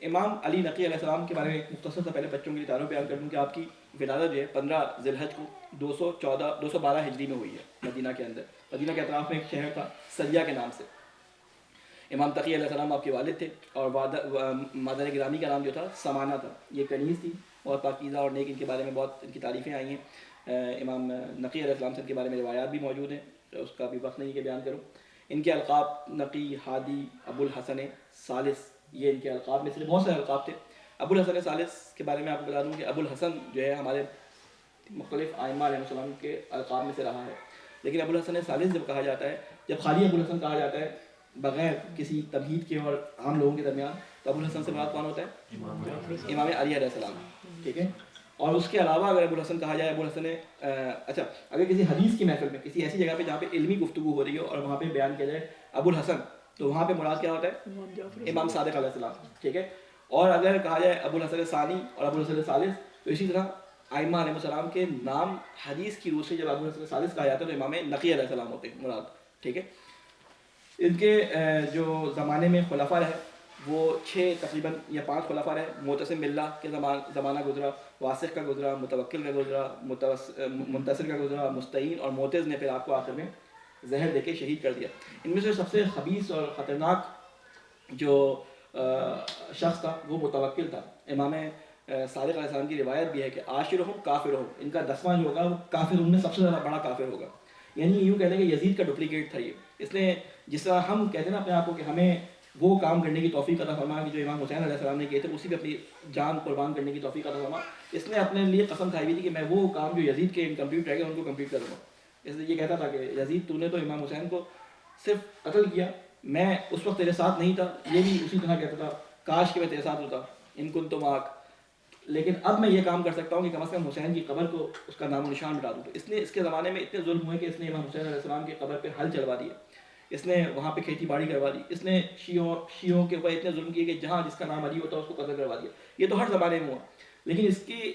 امام علی نقی علیہ السلام کے بارے میں ایک مختصر سا پہلے بچوں کے لیے تعارف بیان کر دوں کہ آپ کی ولادت جو ہے 15 ذی الحج کو 212 ہجری میں ہوئی ہے مدینہ کے اندر. مدینہ کے اطراف میں ایک شہر تھا سریہ کے نام سے. امام تقی علیہ السلام آپ کے والد تھے اور مادر گرامی کا نام جو تھا سمانہ تھا. یہ کنیز تھی اور پاکیزہ اور نیک، ان کے بارے میں بہت ان کی تعریفیں آئی ہیں. امام نقی علیہ السلام سے ان کے بارے میں روایات بھی موجود ہیں، اس کا بھی وقت نہیں کہ بیان کروں. ان کے القاب نقی، ہادی، ابو الحسن ثالث، یہ ان کے القاب میں سے بہت سارے القاب تھے. ابو الحسن ثالث کے بارے میں آپ کو بتا دوں کہ ابو الحسن جو ہے ہمارے مختلف ائمہ علیہ السلام کے القاب میں سے رہا ہے، لیکن ابو الحسن ثالث جب کہا جاتا ہے، جب خالی ابو الحسن کہا جاتا ہے بغیر کسی تمہید کے اور عام لوگوں کے درمیان، تو ابو الحسن سے مراد کون ہوتا ہے؟ امام علی علیہ السلام. ٹھیک ہے. اور اس کے علاوہ اگر ابو الحسن کہا جائے، ابو الحسن اچھا اگر کسی حدیث کی محفل میں کسی ایسی جگہ پہ جہاں پہ علمی گفتگو ہو رہی ہو اور وہاں پہ بیان کیا جائے ابو الحسن، تو وہاں پہ مراد کیا ہوتا ہے؟ امام صادق علیہ السلام. ٹھیک ہے. اور اگر کہا جائے ابو الحسن ثانی اور ابو الحسن ثالث، تو اسی طرح ائمہ علیہ السلام کے نام حدیث کی روح سے جب ابو الحسن ثالث کہا جاتا ہے تو امام نقی علیہ السلام ہوتے ہیں مراد. ٹھیک ہے. ان کے جو زمانے میں خلفاء رہے وہ 6 تقریباً یا 5 خلفاء رہے. معتصم باللہ کے زمانہ گزرا، واسق کا گزرا، متوکل کا گزرا، منتصر کا گزرا، مستعین اور معتز نے پھر آپ کو آخر میں زہر دے کے شہید کر دیا. ان میں سے سب سے خبیث اور خطرناک جو شخص تھا وہ متوکل تھا. امام صادق علیہ السلام کی روایت بھی ہے کہ عاشرہم کافرہم، ان کا 10واں جو ہوگا وہ کافر، ان میں سب سے زیادہ بڑا کافر ہوگا. یعنی یوں کہتے ہیں کہ یزید کا ڈپلیکیٹ تھا یہ. اس نے جس طرح ہم کہتے ہیں نا اپنے آپ کو کہ ہمیں وہ کام کرنے کی توفیق عطا فرما کہ جو امام حسین علیہ السلام نے کیے تھے, اسی پہ اپنی جان قربان کرنے کی توفیق عطا فرما. اس نے اپنے لیے قسم کھائی ہوئی تھی کہ میں وہ کام جو یزید کے انکمپلیٹ رہ گئے ان کو کمپلیٹ کروں گا. اس لیے یہ کہتا تھا کہ یزید تو نے تو امام حسین کو صرف قتل کیا, میں اس وقت تیرے ساتھ نہیں تھا. یہ بھی اسی طرح کہتا تھا کاش کہ میں تیرے ساتھ ہوتا ان کن تو ماک, لیکن اب میں یہ کام کر سکتا ہوں کہ کم از کم حسین کی قبر کو اس کا نام و نشان مٹا دوں. تو اس نے اس کے زمانے میں اتنے ظلم ہوئے کہ اس نے امام حسین علیہ السلام کی قبر پہ حل چلوا دیا, اس نے وہاں پہ کھیتی باڑی کروا دی, اس نے شیعوں کے اوپر اتنے ظلم کیے کہ جہاں جس کا نام علی ہوتا ہے اس کو قتل کروا دیا. یہ تو ہر زمانے میں ہوا, لیکن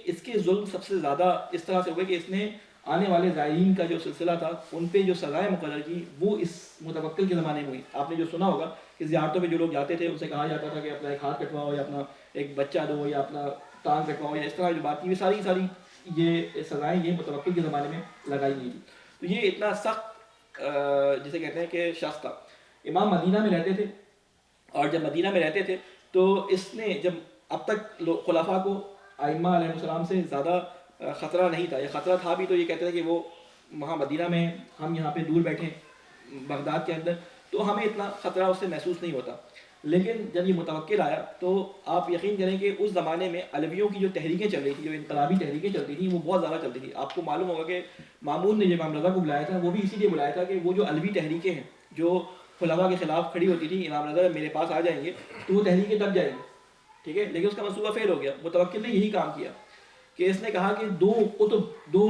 اس کے ظلم سب سے زیادہ اس طرح سے ہوئے کہ اس نے آنے والے زائرین کا جو سلسلہ تھا ان پہ جو سزائیں مقرر کی وہ اس متوکل کے زمانے میں ہوئی. آپ نے جو سنا ہوگا کہ زیارتوں پہ جو لوگ جاتے تھے ان سے کہا جاتا تھا کہ اپنا ایک ہاتھ کٹواؤ یا اپنا ایک بچہ دو یا اپنا ٹانگ کٹواؤ یا اس طرح جو بات کی, یہ ساری یہ سزائیں یہ متوکل کے زمانے میں لگائی گئی تھی. تو یہ اتنا سخت جسے کہتے ہیں کہ شخص تھا. امام مدینہ میں رہتے تھے, اور جب مدینہ میں رہتے تھے تو اس نے جب اب تک خلفاء کو ائمہ علیہ السلام سے زیادہ خطرہ نہیں تھا, یا خطرہ تھا بھی تو یہ کہتے تھے کہ وہ وہاں مدینہ میں ہم یہاں پہ دور بیٹھے بغداد کے اندر تو ہمیں اتنا خطرہ اس سے محسوس نہیں ہوتا. لیکن جب یہ متوکل آیا تو آپ یقین کریں کہ اس زمانے میں علویوں کی جو تحریکیں چل رہی تھیں, جو انقلابی تحریکیں چلتی تھیں, وہ بہت زیادہ چلتی تھیں. آپ کو معلوم ہوگا کہ مامون نے جو امام رضا کو بلایا تھا وہ بھی اسی لیے بلایا تھا کہ وہ جو علوی تحریکیں ہیں جو خلفاء کے خلاف کھڑی ہوتی تھی, امام رضا میرے پاس آ جائیں گے تو وہ تحریکیں دب جائیں گی, ٹھیک ہے. لیکن اس کا منصوبہ فیل ہو گیا. متوکل نے یہی کام کیا کہ اس نے کہا کہ دو